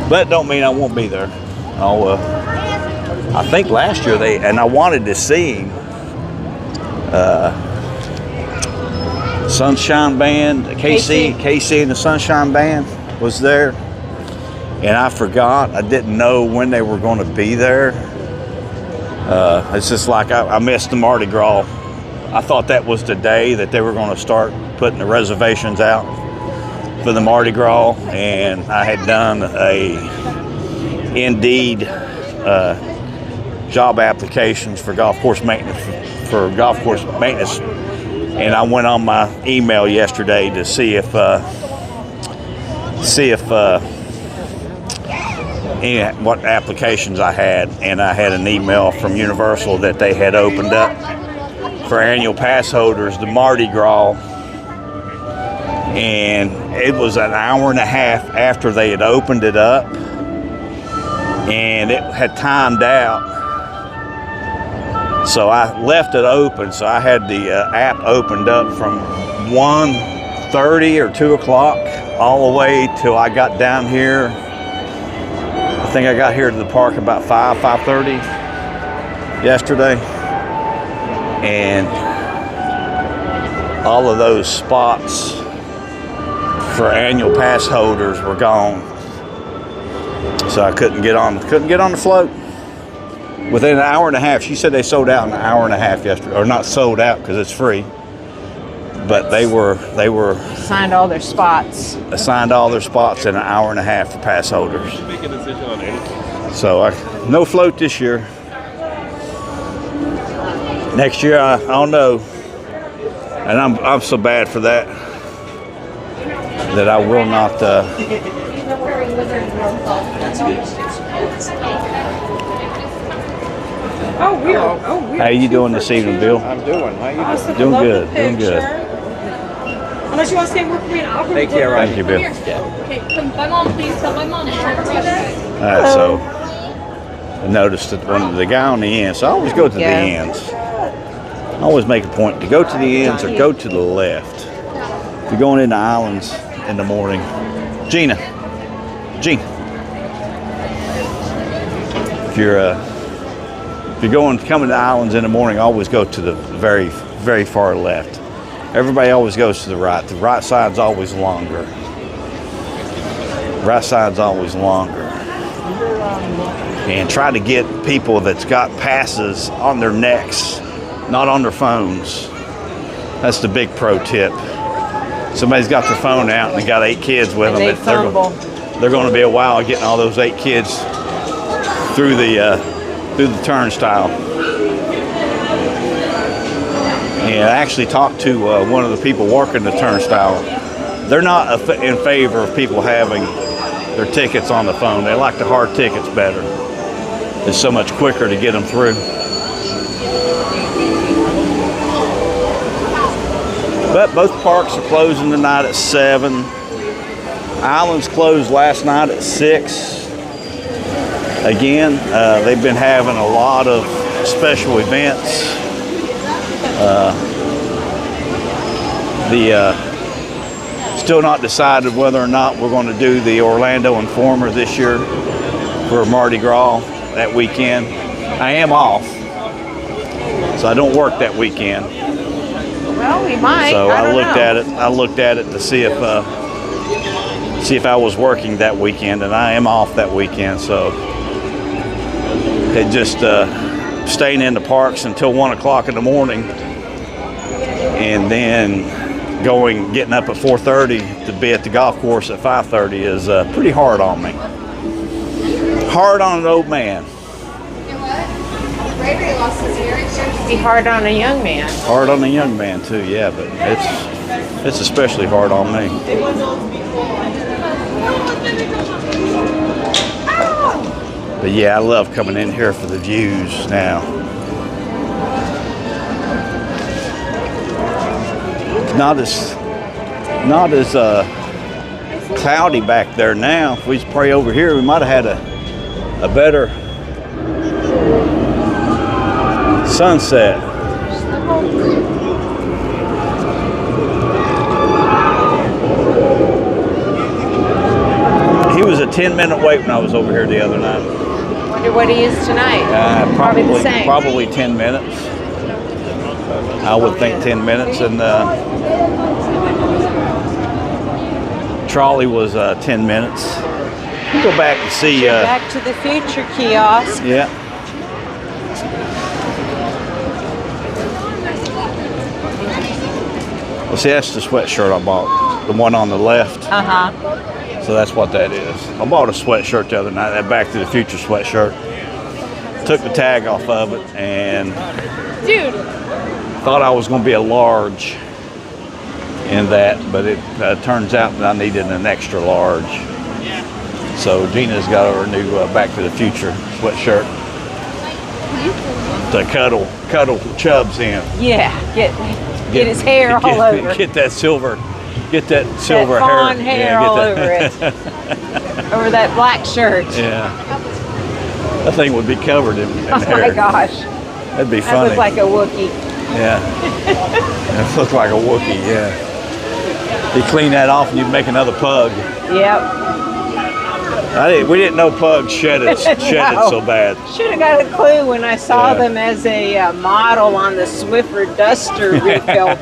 But don't mean I won't be there. I think last year and I wanted to see him. Sunshine Band, KC and the Sunshine Band. was there, and I forgot. I didn't know when they were going to be there. It's just like I missed the Mardi Gras. I thought that was the day that they were going to start putting the reservations out for the Mardi Gras, and I had done a Indeed job applications for golf course maintenance and I went on my email yesterday to see if what applications I had, and I had an email from Universal that they had opened up for annual pass holders the Mardi Gras, and it was an hour and a half after they had opened it up, and it had timed out. So I left it open, so I had the app opened up from 1:30 or 2 o'clock all the way till I got down here. I think I got here to the park about 5:30 yesterday, and all of those spots for annual pass holders were gone. So I couldn't get on the float. Within an hour and a half, she said they sold out in an hour and a half yesterday, or not sold out because it's free, but they were Assigned all their spots. assigned all their spots in an hour and a half for pass holders. So no float this year. Next year, I don't know, and I'm so bad for that I will not. How you doing this evening, Bill? I'm doing. How you doing? Doing good. Doing good. Unless you want to stay and work for me, I'll Take care, Thank you, Bill. Okay, bye mom, please. Tell my mom. All right, so I noticed that the guy on the end. So I always go to the ends. I always make a point to go to the ends or go to the left. If you're going into islands in the morning, Gene. If you're coming to islands in the morning, always go to the very, very far left. Everybody always goes to the right. The right side's always longer. Right side's always longer. And try to get people that's got passes on their necks, not on their phones. That's the big pro tip. Somebody's got their phone out and they got 8 kids with them. They're going to be a while getting all those 8 kids through the turnstile. And I actually talked to one of the people working the turnstile. They're not in favor of people having their tickets on the phone. They like the hard tickets better. It's so much quicker to get them through. But both parks are closing tonight at 7. Islands closed last night at 6. Again, they've been having a lot of special events. Still not decided whether or not we're going to do the Orlando Informer this year for Mardi Gras that weekend. I am off, so I don't work that weekend. Well, we might. So I looked know. at it. I looked at it to see if I was working that weekend, and I am off that weekend. So it just staying in the parks until 1 o'clock in the morning, and then getting up at 4:30 to be at the golf course at 5:30 is pretty hard on me. Hard on an old man. Be hard on a young man. Hard on a young man too, yeah, but it's especially hard on me. But yeah, I love coming in here for the views now. Not as cloudy back there now. If we pray over here, we might have had a better sunset. He was a 10-minute wait when I was over here the other night. Wonder what he is tonight. Probably the same. Probably 10 minutes. I would think 10 minutes, and trolley was 10 minutes. We'll go back and see. Back to the Future kiosk. Yeah. Well, see, that's the sweatshirt I bought. The one on the left. Uh-huh. So that's what that is. I bought a sweatshirt the other night, that Back to the Future sweatshirt. Took the tag off of it and thought I was going to be a large in that, but it turns out that I needed an extra large. So Gina's got her new Back to the Future sweatshirt to cuddle Chubbs in. Yeah, get his hair all over. Get that silver fawn hair yeah, all over it. Over that black shirt. Yeah. That thing would be covered in Oh hair. my gosh. That'd be That funny. looked like a Wookiee. Yeah. It looked like a Wookiee, yeah. You clean that off and you'd make another pug. Yep. We didn't know pugs shedded so bad. Should have got a clue when I saw them as a model on the Swiffer Duster refill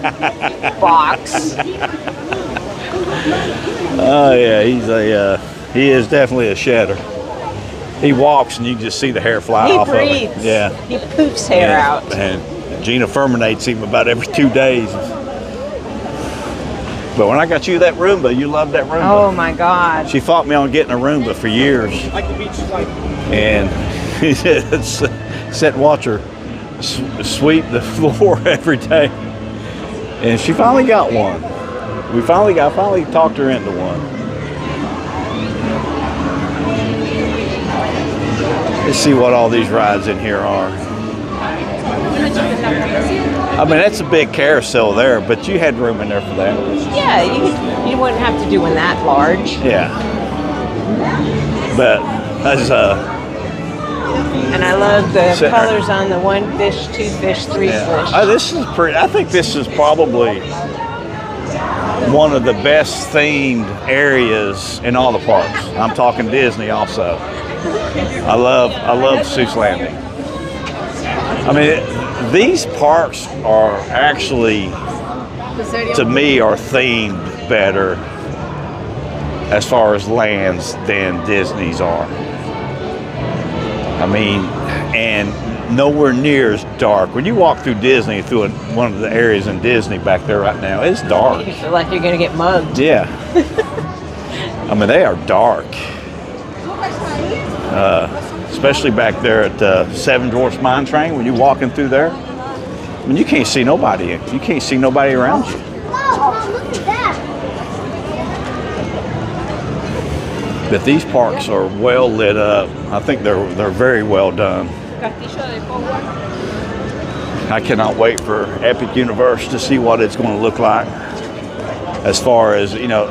box. Oh yeah, he is definitely a shedder. He walks and you can just see the hair fly off breathes. of him. Yeah. He poofs hair out. And Gina furminates him about every 2 days. But when I got you that Roomba, you loved that Roomba. Oh my God. She fought me on getting a Roomba for years. Like the beach is like. And he said, sit and watch her sweep the floor every day. And she finally got one. I finally talked her into one. Let's see what all these rides in here are. I mean, that's a big carousel there, but you had room in there for that. Yeah, you wouldn't have to do one that large. Yeah. But that's And I love the colors on the 1 fish, 2 fish, 3 fish. This is pretty. I think this is probably one of the best themed areas in all the parks. I'm talking Disney also. I love Seuss Landing. I mean, these parks are actually, to me, are themed better as far as lands than Disney's are. I mean, and nowhere near as dark. When you walk through Disney, through one of the areas in Disney back there right now, it's dark. You feel like you're going to get mugged. Yeah. I mean, they are dark. Especially back there at Seven Dwarfs Mine Train, when you're walking through there. I mean, you can't see nobody. You can't see nobody around you. Mom, look at that. But these parks are well lit up. I think they're very well done. I cannot wait for Epic Universe to see what it's going to look like. As far as, you know,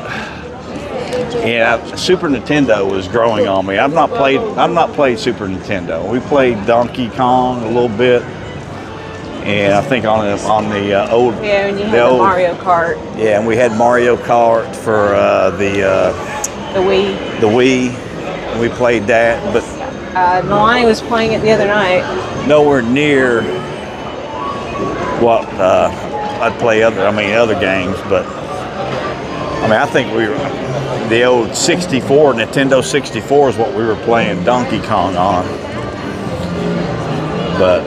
yeah, Super Nintendo is growing on me. I've not played Super Nintendo. We played Donkey Kong a little bit, and I think on the old Yeah, and you had the Mario Kart. Yeah, and we had Mario Kart for the Wii. The Wii. We played that, but Nalani was playing it the other night. Nowhere near what I'd play other games, but I mean, I think the old 64, Nintendo 64 is what we were playing Donkey Kong on. But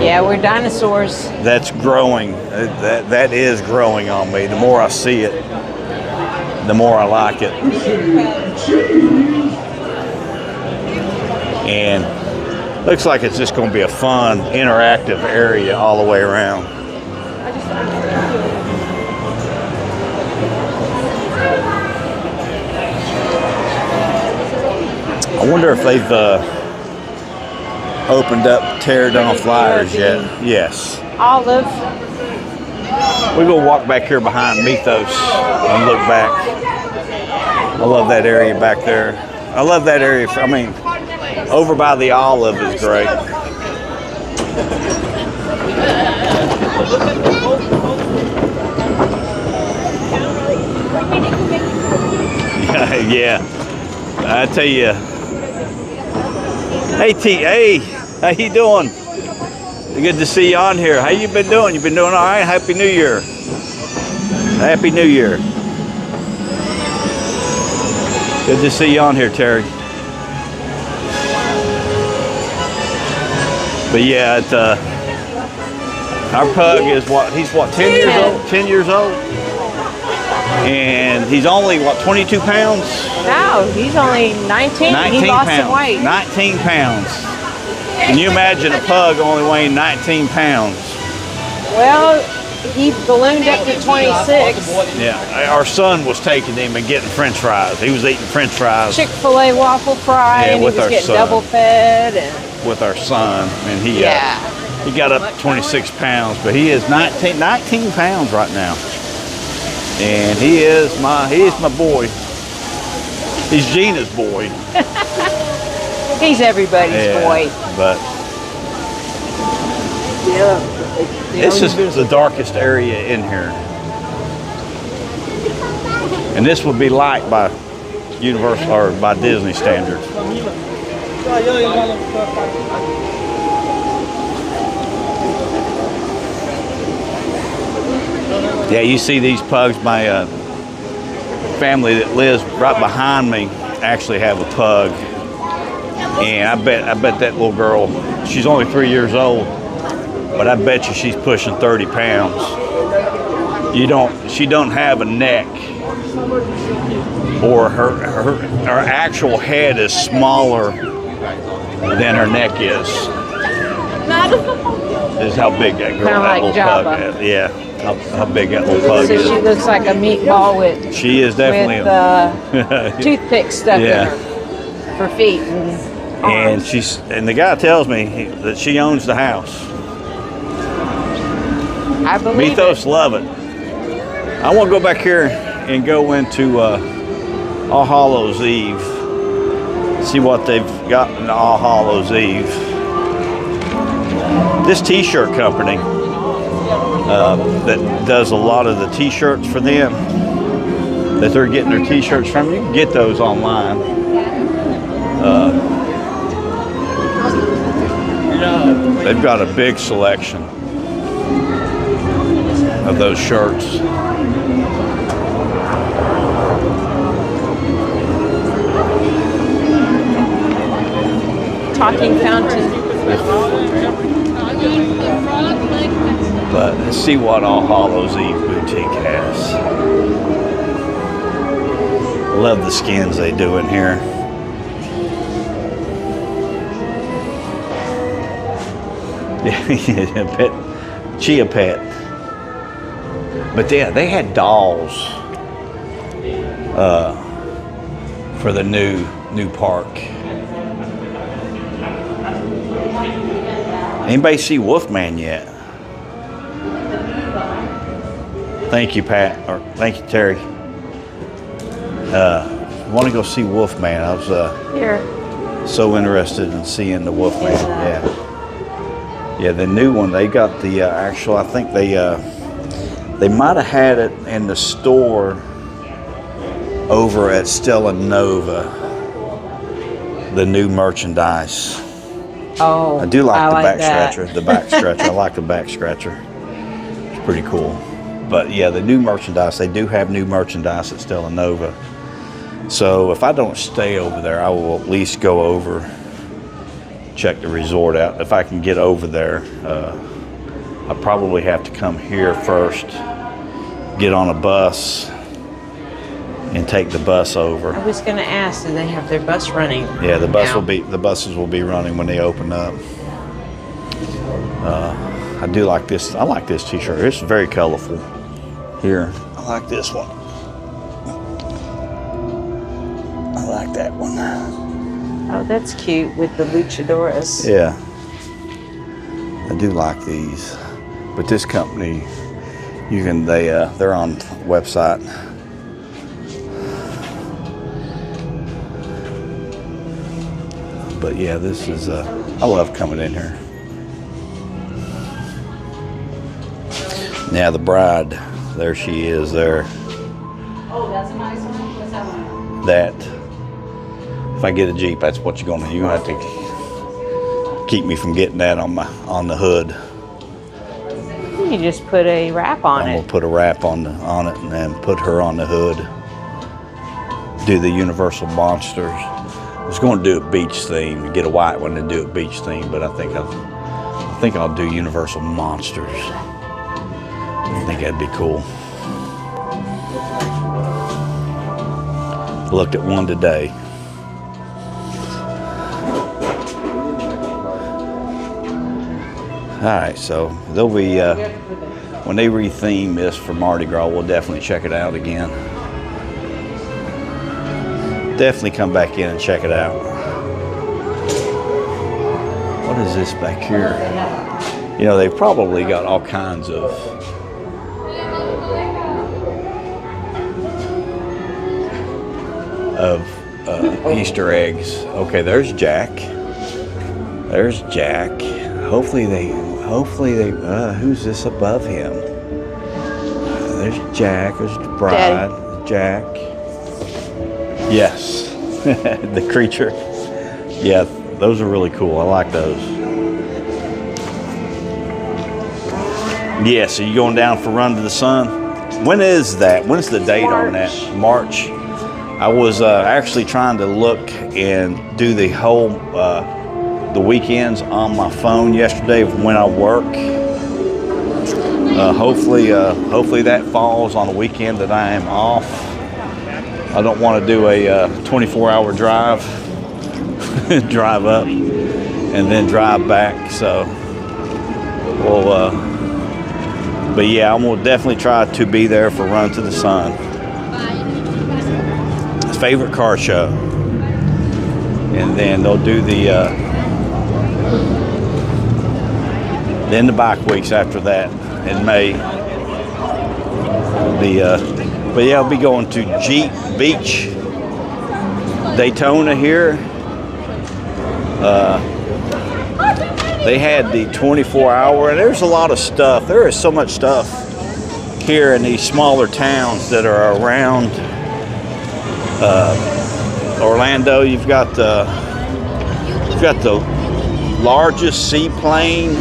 yeah, we're dinosaurs. that's growing. That is growing on me. The more I see it, the more I like it. And looks like it's just going to be a fun, interactive area all the way around. I wonder if they've opened up tear down flyers yet. Yes. Olive. We're going to walk back here behind Mythos and look back. I love that area back there. I love that area. I mean, over by the Olive is great. Yeah. I tell you. Hey, hey, how you doing? Good to see you on here. How you been doing? You been doing all right? Happy New Year. Happy New Year. Good to see you on here, Terry. But yeah, our pug is he's 10 years old? 10 years old? And he's only, 22 pounds? No, he's only 19. 19 he lost pounds. some weight. 19 pounds. Can you imagine a pug only weighing 19 pounds? Well, he ballooned up to 26. Yeah, our son was taking him and getting French fries. He was eating French fries. Chick-fil-A waffle fry, and he was getting double fed. And with our son, and he got up to 26 pounds, but he is 19 pounds right now. And he is my boy. He's Gina's boy. He's everybody's boy. But this is the darkest area in here. And this would be light by Universal or by Disney standards. Yeah, you see these pugs. My family that lives right behind me actually have a pug, and I bet that little girl, she's only 3 years old, but I bet you she's pushing 30 pounds. She don't have a neck, or her actual head is smaller than her neck is. This is how big that girl, that little pug is. Yeah, how big that little pug is. So she looks like a meatball with. She is definitely with toothpicks stuck in her for feet and arms. And the guy tells me that she owns the house. I believe Mythos love it. I want to go back here and go into All Hallows Eve. See what they've got in All Hallows Eve. This t-shirt company that does a lot of the t-shirts for them, that they're getting their t-shirts from, you can get those online. They've got a big selection of those shirts. Talking fountain. But let's see what All Hallows Eve Boutique has. Love the skins they do in here. Pet, Chia Pet. But yeah, they had dolls for the new park. Anybody see Wolfman yet? Thank you, Pat, or thank you, Terry. Want to go see Wolfman? I was so interested in seeing the Wolfman. Yeah, the new one. They got the actual. I think they might have had it in the store over at Stella Nova. The new merchandise. Oh, I do like the back scratcher. The back scratcher. I like the back scratcher. It's pretty cool. But yeah, the new merchandise, they do have new merchandise at Stella Nova. So if I don't stay over there, I will at least go over, check the resort out. If I can get over there, I probably have to come here first, get on a bus, and take the bus over. I was going to ask, do they have their bus running? Yeah, the buses will be running when they open up. I do like this. I like this t-shirt. It's very colorful. Here, I like this one. I like that one. Oh, that's cute with the luchadoras. Yeah, I do like these. But this company, they're on the website. But yeah, this is, I love coming in here. Now the bride, there she is there. Oh, that's a nice one. What's that one? That, if I get a Jeep, that's what you're gonna have to keep me from getting that on the hood. You just put a wrap on it. I'm gonna put a wrap on it and then put her on the hood. do the Universal Monsters. I was going to do a beach theme, get a white one and do a beach theme, but I think I'll do Universal Monsters. I think that'd be cool. Looked at one today. All right, so there'll be, when they retheme this for Mardi Gras, we'll definitely check it out again. Definitely come back in and check it out. What is this back here? You know, they've probably got all kinds of Easter eggs. Okay, there's Jack. There's Jack. Hopefully they, who's this above him? There's Jack, there's the bride, Jack. Yes, the creature. Yeah, those are really cool. I like those. Yeah, so you're going down for Run to the Sun. When is that? When's the date on that? March. I was actually trying to look and do the whole the weekends on my phone yesterday when I work. Hopefully that falls on a weekend that I am off. I don't want to do a 24-hour drive, drive up and then drive back. So, well, but yeah, I'm gonna definitely try to be there for Run to the Sun. Favorite car show, and then they'll do the then the bike weeks after that in May. But yeah, I'll be going to Jeep Beach, Daytona here. They had the 24-hour, and there's a lot of stuff. There is so much stuff here in these smaller towns that are around Orlando. You've got the largest seaplane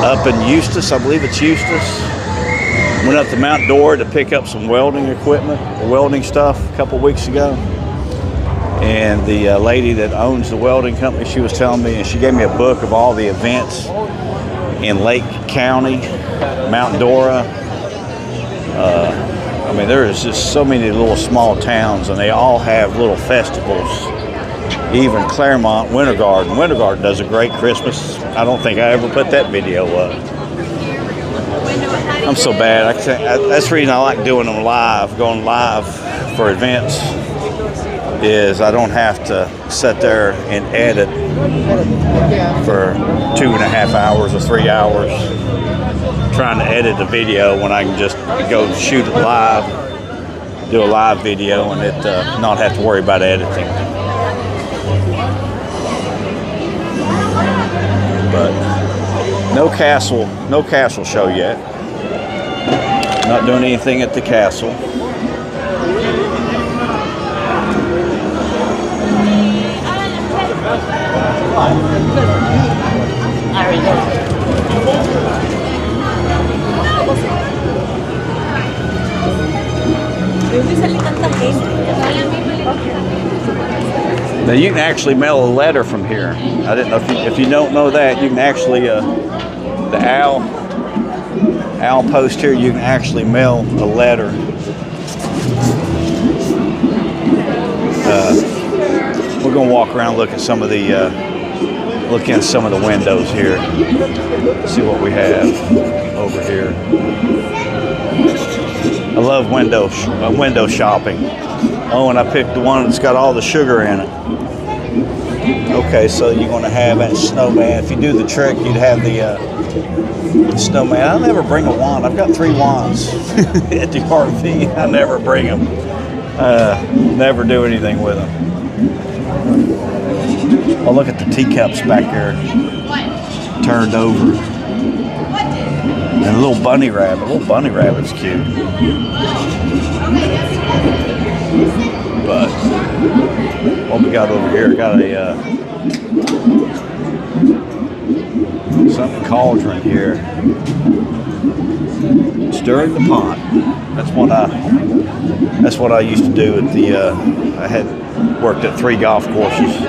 up in Eustis. I believe it's Eustis. Went up to Mount Dora to pick up some welding equipment, welding stuff a couple weeks ago. And the lady that owns the welding company, she was telling me, and she gave me a book of all the events in Lake County, Mount Dora. I mean, there is just so many little small towns, and they all have little festivals. Even Claremont, Winter Garden. Winter Garden does a great Christmas. I don't think I ever put that video up. I'm so bad. That's the reason I like doing them live, going live for events, is I don't have to sit there and edit for 2.5 hours or 3 hours trying to edit a video when I can just go shoot it live, do a live video, and it not have to worry about editing. But no castle show yet. Not doing anything at the castle. Now you can actually mail a letter from here. I didn't know if you don't know that, you can actually the owl post here, you can actually mail a letter. We're gonna walk around, look at some of the look in some of the windows here, see what we have over here. I love window shopping. Oh, and I picked the one that's got all the sugar in it. Okay, so you're going to have that snowman. If you do the trick, you'd have the snowman. I never bring a wand. I've got 3 wands at the RV. I never bring them. Never do anything with them. Oh, look at the teacups back there, turned over. And a little bunny rabbit. A little bunny rabbit's cute. But what we got over here? Got a Something cauldron here. Stirring the pot. That's what I used to do at the. I had worked at 3 golf courses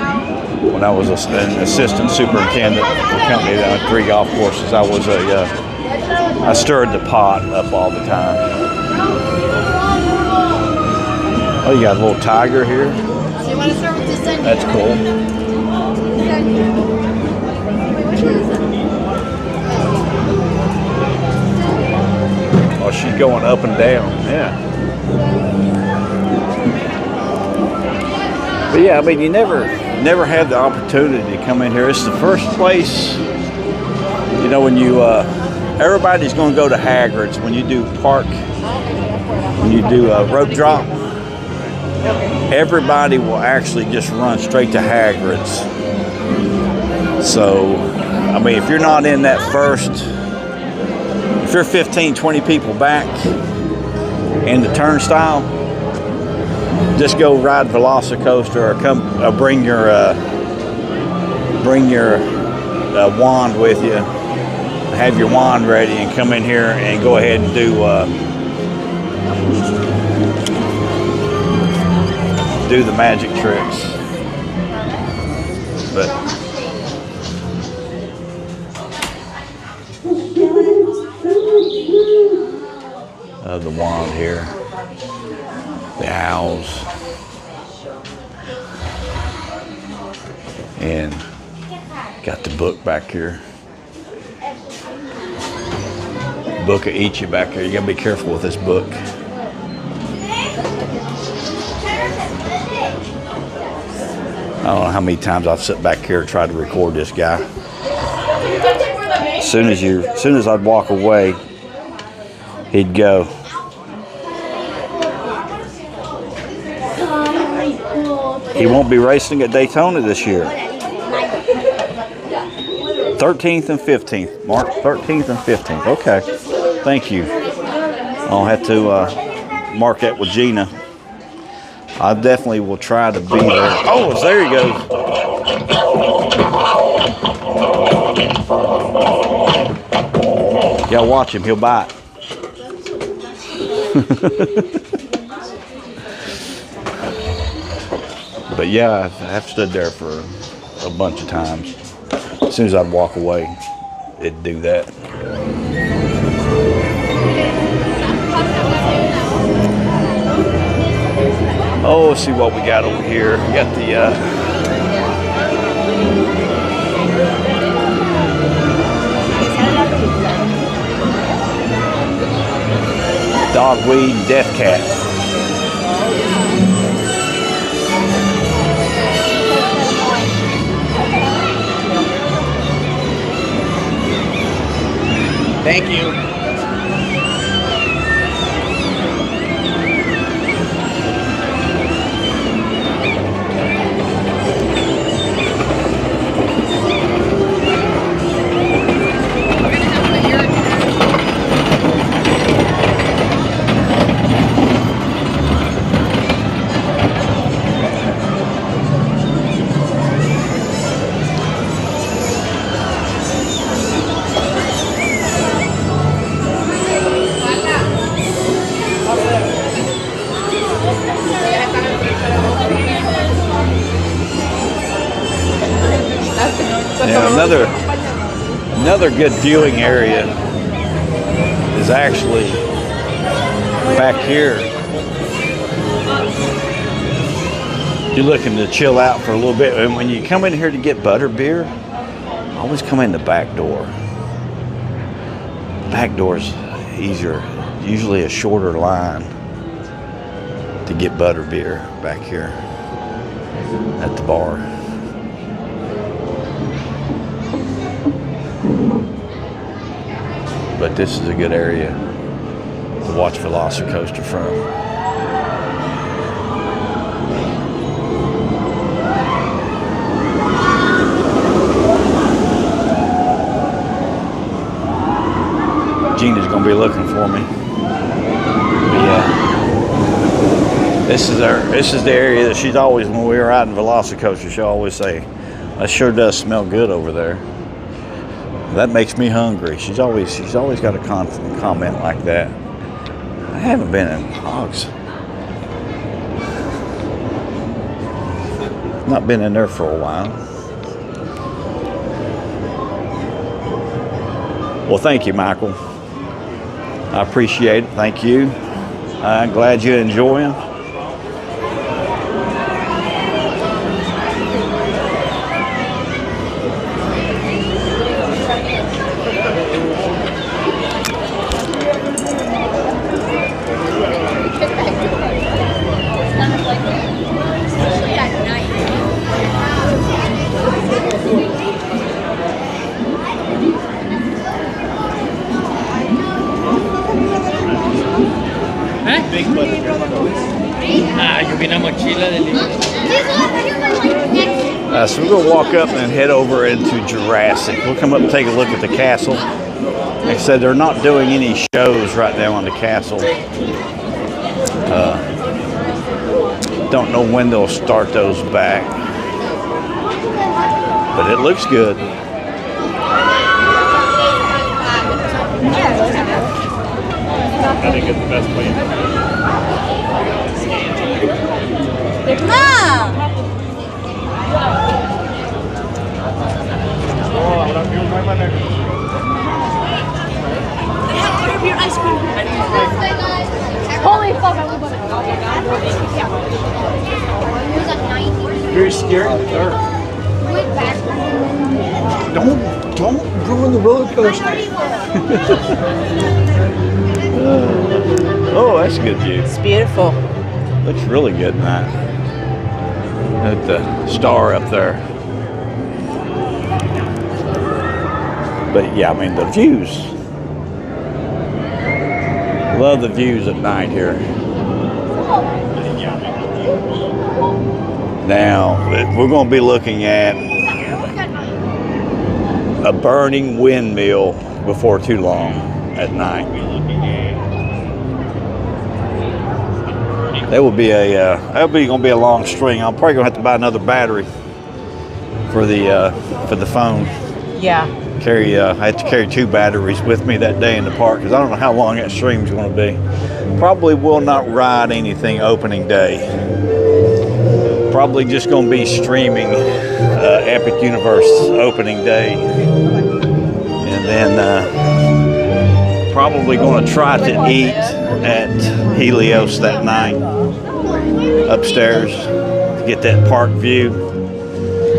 when I was an assistant superintendent for the company that had 3 golf courses. I stirred the pot up all the time. Oh, you got a little tiger here. So you want to start with the Sunday? That's cool. Oh, she's going up and down. Yeah. But yeah, I mean, you never had the opportunity to come in here. It's the first place, you know, when you, everybody's going to go to Hagrid's when you do rope drop. Everybody will actually just run straight to Hagrid's. So, I mean, if you're not in that first, if you're 15, 20 people back in the turnstile, just go ride Velocicoaster or come bring your wand with you. Have your wand ready and come in here and go ahead and do the magic tricks. But the wand here, the owls, and got the book back here. Book will eat you back here. You gotta be careful with this book. I don't know how many times I've sat back here and tried to record this guy. As soon as I'd walk away, he'd go. He won't be racing at Daytona this year. 13th and 15th. March 13th and 15th. Okay. Thank you. I'll have to mark that with Gina. I definitely will try to be there. Oh, there he goes. Yeah, watch him. He'll bite. But yeah, I've stood there for a bunch of times. As soon as I'd walk away, it'd do that. Oh, let's see what we got over here. We got the dogweed and death cat. Thank you. Another good viewing area is actually back here. You're looking to chill out for a little bit, and when you come in here to get butter beer, always come in the back door. Back door's easier, usually a shorter line to get butter beer back here at the bar. But this is a good area to watch Velocicoaster from. Gina's gonna be looking for me. But yeah, this is the area that she's always, when we were riding Velocicoaster, she'll always say, "It sure does smell good over there." That makes me hungry. She's always got a comment like that. I haven't been in Hogs. Not been in there for a while. Well, thank you, Michael. I appreciate it. Thank you. I'm glad you enjoy them. So we're going to walk up and head over into Jurassic. We'll come up and take a look at the castle. Like I said, they're not doing any shows right now in the castle. Don't know when they'll start those back. But it looks good. I think it's the best way. Mom! Holy fuck, I was Very scary in the dark. Don't ruin the roller coaster. Oh, that's a good view. It's beautiful. Looks really good in that. At the star up there. But yeah, I mean the views. Love the views at night here. Now, we're going to be looking at a burning windmill before too long at night. That would be going to be a long string. I'm probably going to have to buy another battery for the phone. Yeah. I had to carry 2 batteries with me that day in the park because I don't know how long that stream's going to be. Probably will not ride anything opening day. Probably just going to be streaming Epic Universe opening day. And then probably going to try to eat at Helios that night upstairs to get that park view.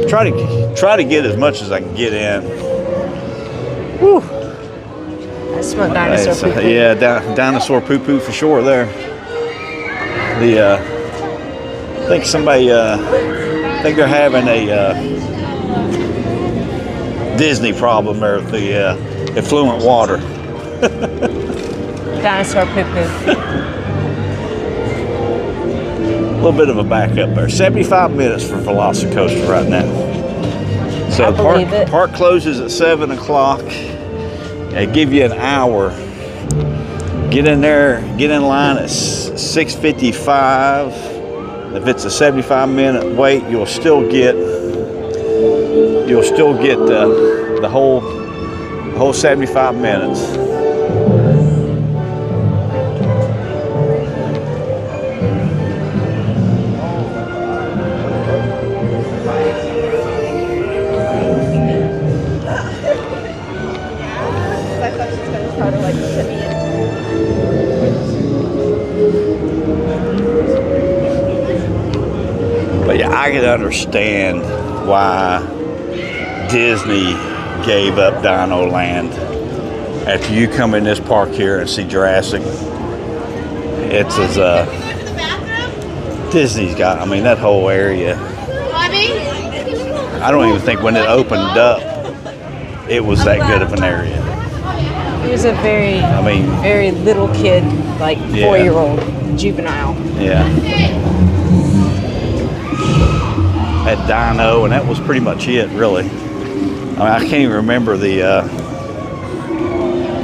Try to get as much as I can get in. Whew. I smell dinosaur poo-poo. Yeah, dinosaur poo-poo for sure there. I think somebody, I think they're having a Disney problem there with the effluent water. Dinosaur poo-poo. A little bit of a backup there. 75 minutes for Velocicoaster right now. So park closes at 7 o'clock. They give you an hour. Get in there, get in line at 6:55. If it's a 75-minute wait, you'll still get the whole 75 minutes. But yeah, I can understand why Disney gave up Dino Land. After you come in this park here and see Jurassic, it's as Disney's got, I mean, that whole area. I don't even think when it opened up, it was that good of an area. He was a very little kid, like 4-year-old, juvenile. Yeah. Had Dino, and that was pretty much it, really. I mean, I can't even remember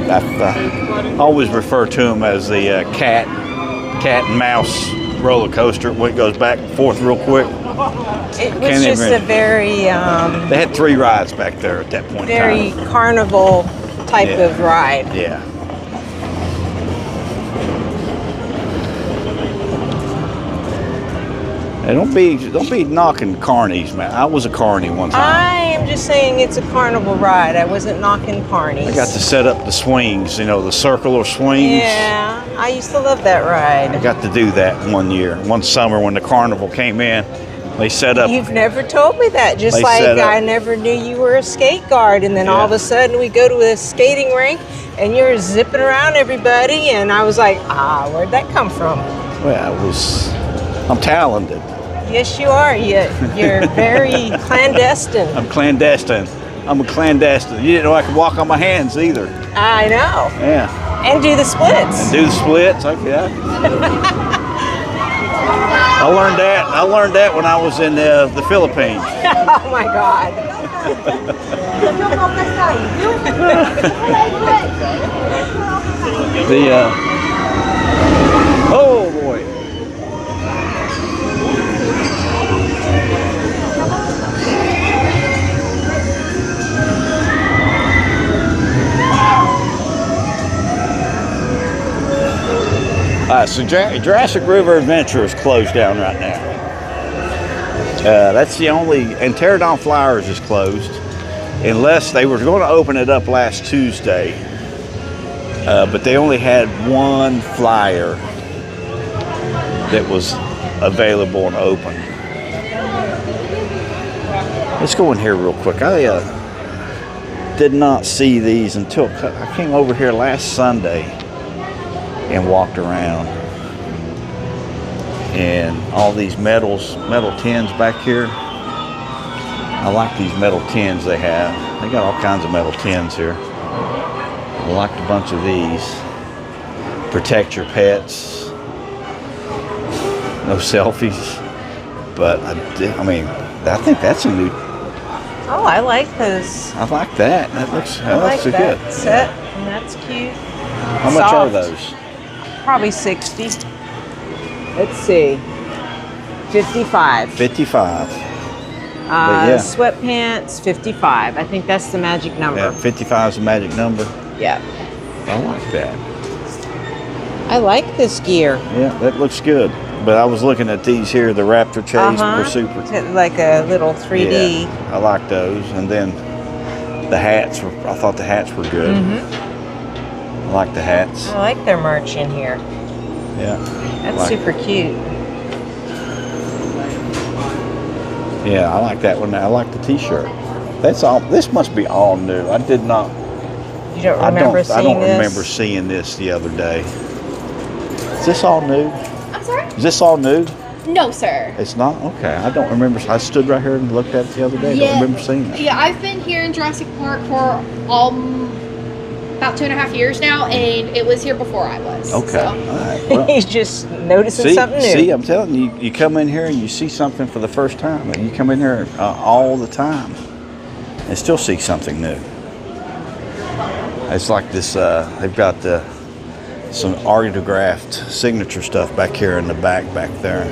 I always refer to him as the cat and mouse roller coaster. It goes back and forth real quick. It was Can't just even- a very, They had 3 rides back there at that point in very time. carnival type Yeah. of ride. Yeah. Hey, don't be knocking carnies, man. I was a carny one time. I am just saying it's a carnival ride. I wasn't knocking carnies. I got to set up the swings, you know, the circular swings. Yeah, I used to love that ride. I got to do that one summer when the carnival came in. They set up. You've never told me that. Just They like set up- I never knew you were a skate guard, and then all of Yeah. a sudden we go to a skating rink, and you're zipping around everybody, and I was like, where'd that come from? Well, I'm talented. Yes, you are. You're very clandestine. I'm clandestine. I'm a clandestine. You didn't know I could walk on my hands either. I know. Yeah. And do the splits. Do the splits. Okay. I learned that when I was in the Philippines. Oh my God. Oh boy. All right, so Jurassic River Adventure is closed down right now. That's the only, and Pterodon Flowers is closed, unless they were going to open it up last Tuesday, but they only had one flyer that was available and open. Let's go in here real quick. I did not see these until I came over here last Sunday and walked around, and all these metal tins back here. I like these metal tins they have. They got all kinds of metal tins here. I liked a bunch of these. Protect your pets. No selfies. But I think that's a new. Oh, I like those. I like that. That looks I like good. that set, and that's cute. How much are Soft. those? Probably 60. Let's see. 55. 55. yeah. Sweatpants, 55. I think that's the magic number. Yeah, 55 is the magic number. Yeah. I like that. I like this gear. Yeah, that looks good. But I was looking at these here, the Raptor Chase. They're super. Like a little 3D. Yeah, I like those. And then the hats, I thought the hats were good. I like the hats. I like their merch in here. Yeah. That's Like- super cute. Yeah, I like that one. I like the t-shirt. That's all. This must be all new. I did not. You don't remember I seeing don't this? remember seeing this the other day. Is this all new? I'm sorry? Is this all new? No, sir. It's not? Okay. I don't remember. I stood right here and looked at it the other day. I don't remember seeing it. Yeah, I've been here in Jurassic Park for about 2.5 years now, and it was here before I was. Okay. So. All right. Well, He's just noticing something new. see, I'm telling you, you come in here and you see something for the first time, and you come in here all the time and still see something new. It's like this. They've got some autographed signature stuff back here in the back there.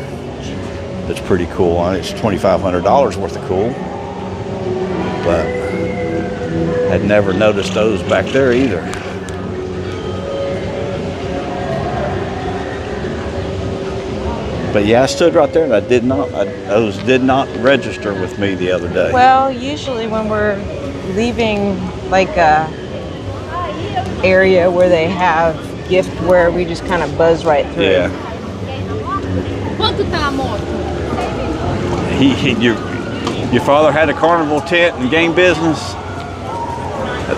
That's pretty cool. It's $2,500 worth of cool, but had never noticed those back there either. But yeah, I stood right there and those did not register with me the other day. Well, usually when we're leaving like a area where they have giftware, we just kind of buzz right through. Yeah. Your father had a carnival tent and game business.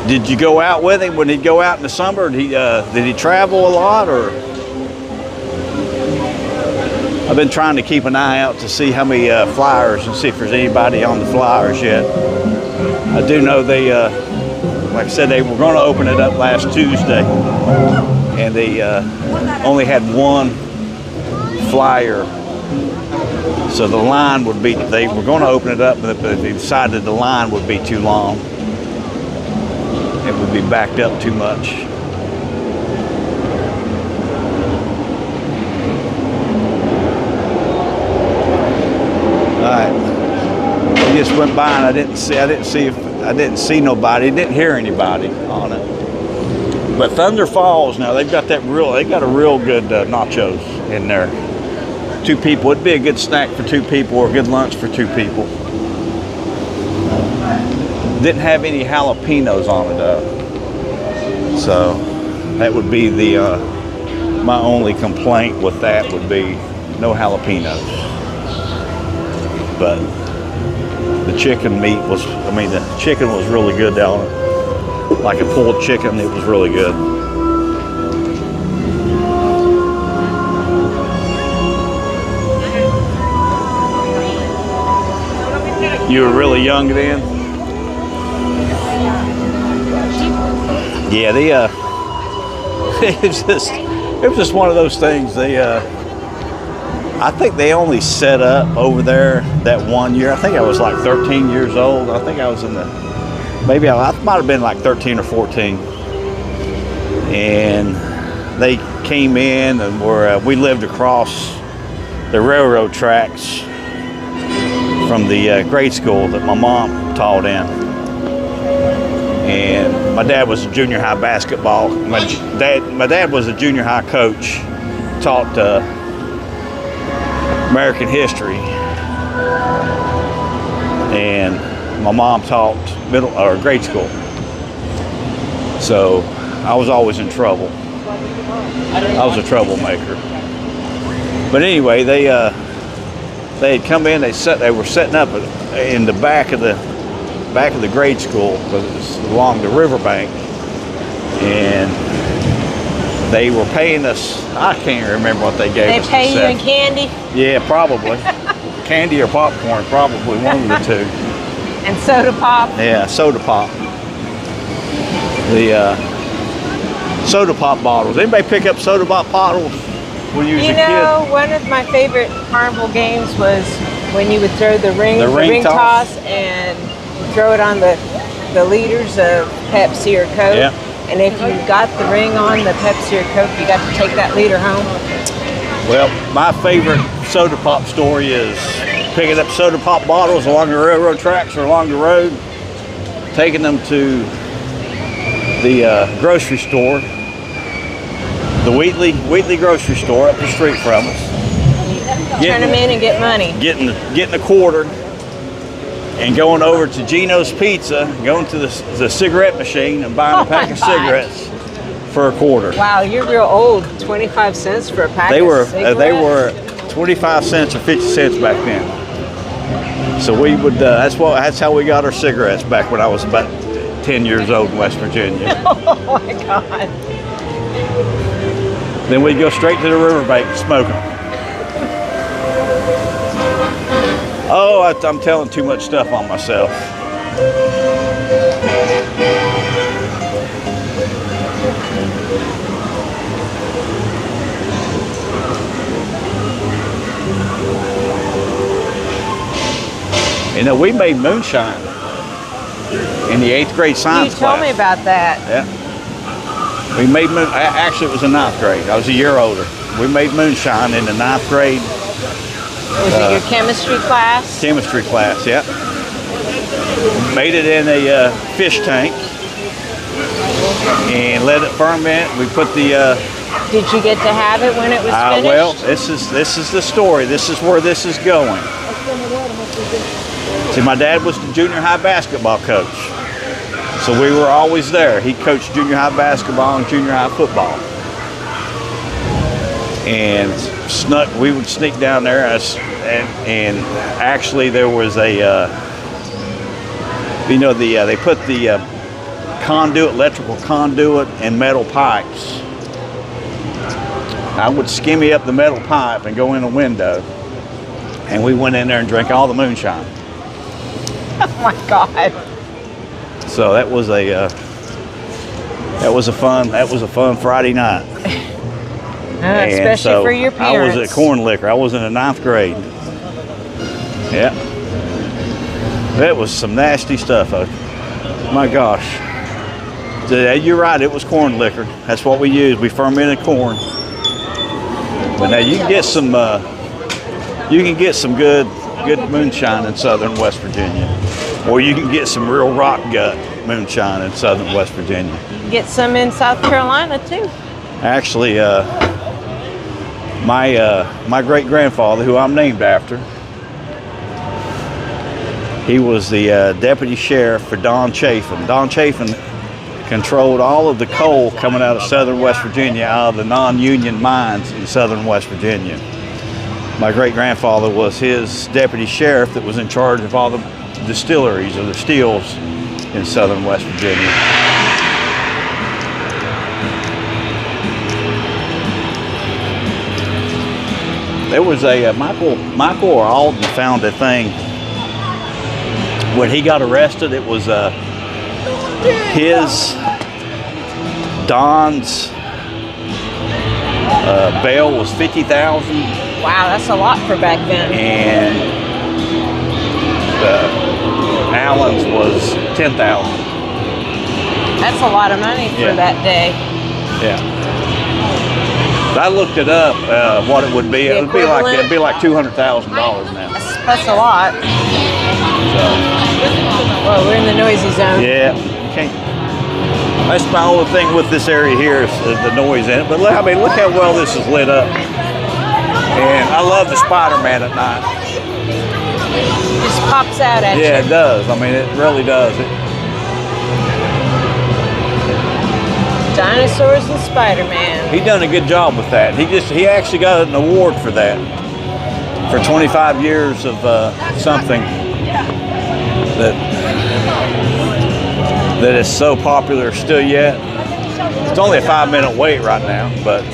Did you go out with him when he'd go out in the summer? Did he travel a lot, or? I've been trying to keep an eye out to see how many flyers and see if there's anybody on the flyers yet. I do know they, like I said, they were going to open it up last Tuesday, and they only had one flyer. So the line would be, they were going to open it up, but they decided the line would be too long. It would be backed up too much. All right, by and I didn't see nobody, didn't hear anybody on it. But Thunder Falls now, they got a real good nachos in there. 2 people, it'd be a good snack for 2 people or a good lunch for 2 people. Didn't have any jalapenos on it though. So that would be my only complaint with that would be no jalapenos. But the chicken meat the chicken was really good down there. Like a pulled chicken, it was really good. You were really young then? Yeah, it was just one of those things. I think they only set up over there that one year. I think I was like 13 years old. I think I was in maybe I might have been like 13 or 14. And they came in and we lived across the railroad tracks from the grade school that my mom taught in. And my dad was a junior high basketball. My dad was a junior high coach, taught American history, and my mom taught middle or grade school. So I was always in trouble. I was a troublemaker. But anyway, they had come in. They were setting up in the back of the grade school because it was along the riverbank, and they were paying us. I can't remember what they gave us. They pay you in candy? Yeah, probably. Candy or popcorn, probably one of the two. And soda pop? Yeah, soda pop. The soda pop bottles. Anybody pick up soda pop bottles when you was a kid? One of my favorite carnival games was when you would throw the ring toss and throw it on the liters of Pepsi or Coke. Yeah. And if you got the ring on the Pepsi or Coke, you got to take that liter home. Well, my favorite soda pop story is picking up soda pop bottles along the railroad tracks or along the road, taking them to the grocery store, the Wheatley grocery store up the street from us. Turn them in and get money. Getting a quarter and going over to Gino's Pizza, going to the cigarette machine and buying a pack of cigarettes for a quarter. Wow, you're real old. 25 cents for a pack of cigarettes? They were 25 cents or 50 cents back then. So we would, that's how we got our cigarettes back when I was about 10 years old in West Virginia. Oh my God. Then we'd go straight to the riverbank and smoke them. Oh, I'm telling too much stuff on myself. You know, we made moonshine in the 8th grade science class. You told me about that. Yeah. We made actually it was in 9th grade. I was a year older. We made moonshine in the 9th grade. Was it your chemistry class? Chemistry class, yeah. Made it in a fish tank and let it ferment. We put the. Did you get to have it when it was finished? Well, this is the story. This is where this is going. See, my dad was the junior high basketball coach, so we were always there. He coached junior high basketball and junior high football. And we would sneak down there, and actually there was a, they put the electrical conduit and metal pipes. I would skimmy up the metal pipe and go in a window, and we went in there and drank all the moonshine. Oh my God. So that was a fun Friday night. Especially for your parents. I was at corn liquor. I was in the 9th grade. Yeah. That was some nasty stuff. My gosh. You're right, it was corn liquor. That's what we used. We fermented corn. But now you can get some good moonshine in southern West Virginia. or you can get some real rock gut moonshine in southern West Virginia. You can get some in South Carolina too. Actually, my great-grandfather, who I'm named after, he was the deputy sheriff for Don Chafin. Don Chafin controlled all of the coal coming out of southern West Virginia, out of the non-union mines in southern West Virginia. My great-grandfather was his deputy sheriff that was in charge of all the distilleries or the stills in southern West Virginia. There was a Michael or Alden found a thing when he got arrested. It was Don's bail was $50,000. Wow, that's a lot for back then. And Allen's was $10,000. That's a lot of money for that day. Yeah. I looked it up, what it would be. It'd be like $200,000 now. That's a lot. So. Well, we're in the noisy zone. Yeah. Can't. That's my only thing with this area here is the noise in it. But I mean, look how well this is lit up. And I love the Spider-Man at night. It just pops out at you. Yeah, it does. I mean, it really does. Dinosaurs and Spider-Man. He done a good job with that. He actually got an award for that. For 25 years of something that is so popular still yet. It's only a 5-minute wait right now, but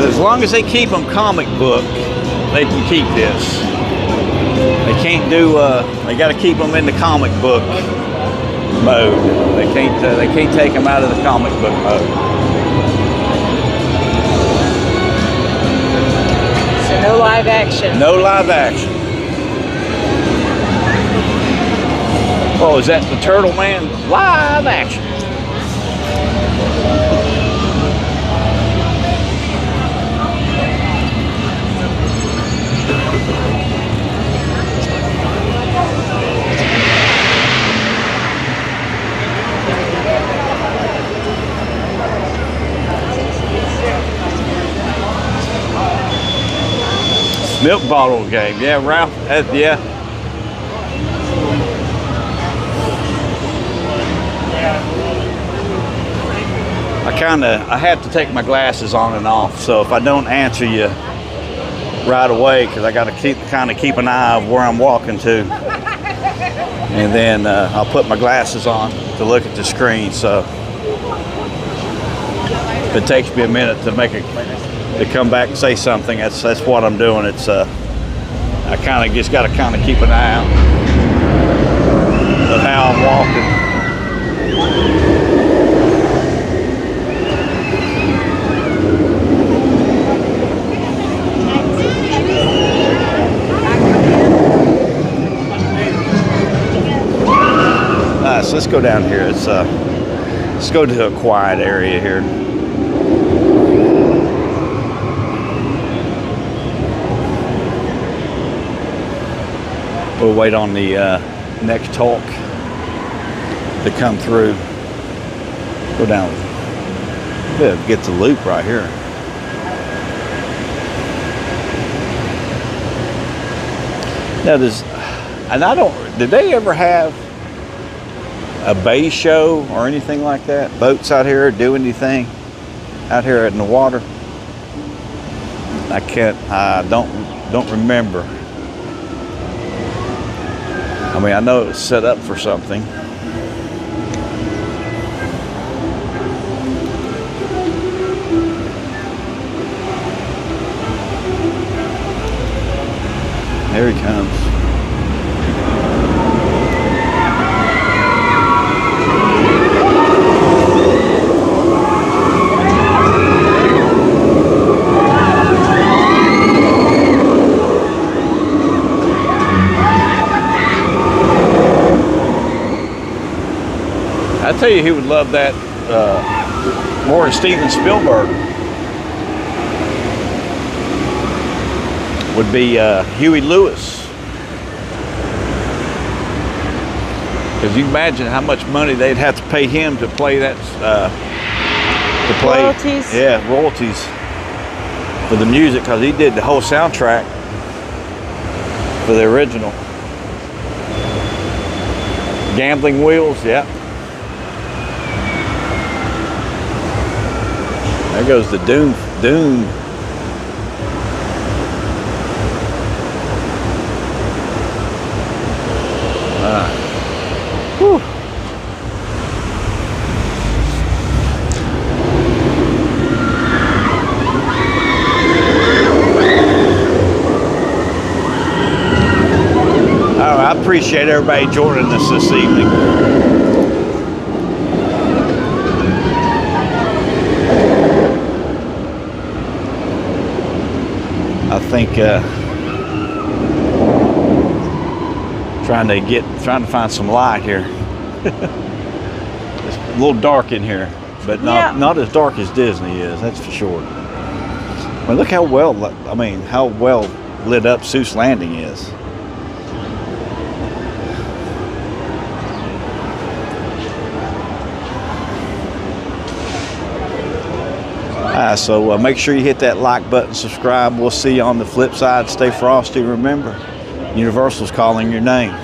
as long as they keep them comic book, they can keep this. They can't do. They got to keep them in the comic book mode. They can't take them out of the comic book mode. So no live action. No live action. Oh, is that the Turtle Man? Live action. Milk bottle game. Yeah, Ralph. Yeah. I have to take my glasses on and off, so if I don't answer you right away, because I got to keep an eye of where I'm walking to, and then I'll put my glasses on to look at the screen. So if it takes me a minute to come back and say something, that's what I'm doing. It's I kind of just got to keep an eye out of how I'm walking. So let's go down here. Let's go to a quiet area here. We'll wait on the next talk to come through. Go down. Yeah, get the loop right here. Now did they ever have a bay show or anything like that? Boats out here do anything out here in the water? I don't remember. I mean, I know it was set up for something. There he comes. tell you who would love that more than Steven Spielberg would be Huey Lewis. Because you imagine how much money they'd have to pay him to play that, royalties. Yeah, royalties for the music, because he did the whole soundtrack for the original. Gambling Wheels, yeah. There goes the Dune. Whew. I appreciate everybody joining us this evening. I think trying to find some light here. It's a little dark in here, but not as dark as Disney is, that's for sure. I mean, look how well lit up Seuss Landing is. So make sure you hit that like button, subscribe. We'll see you on the flip side. Stay frosty. Remember, Universal's calling your name.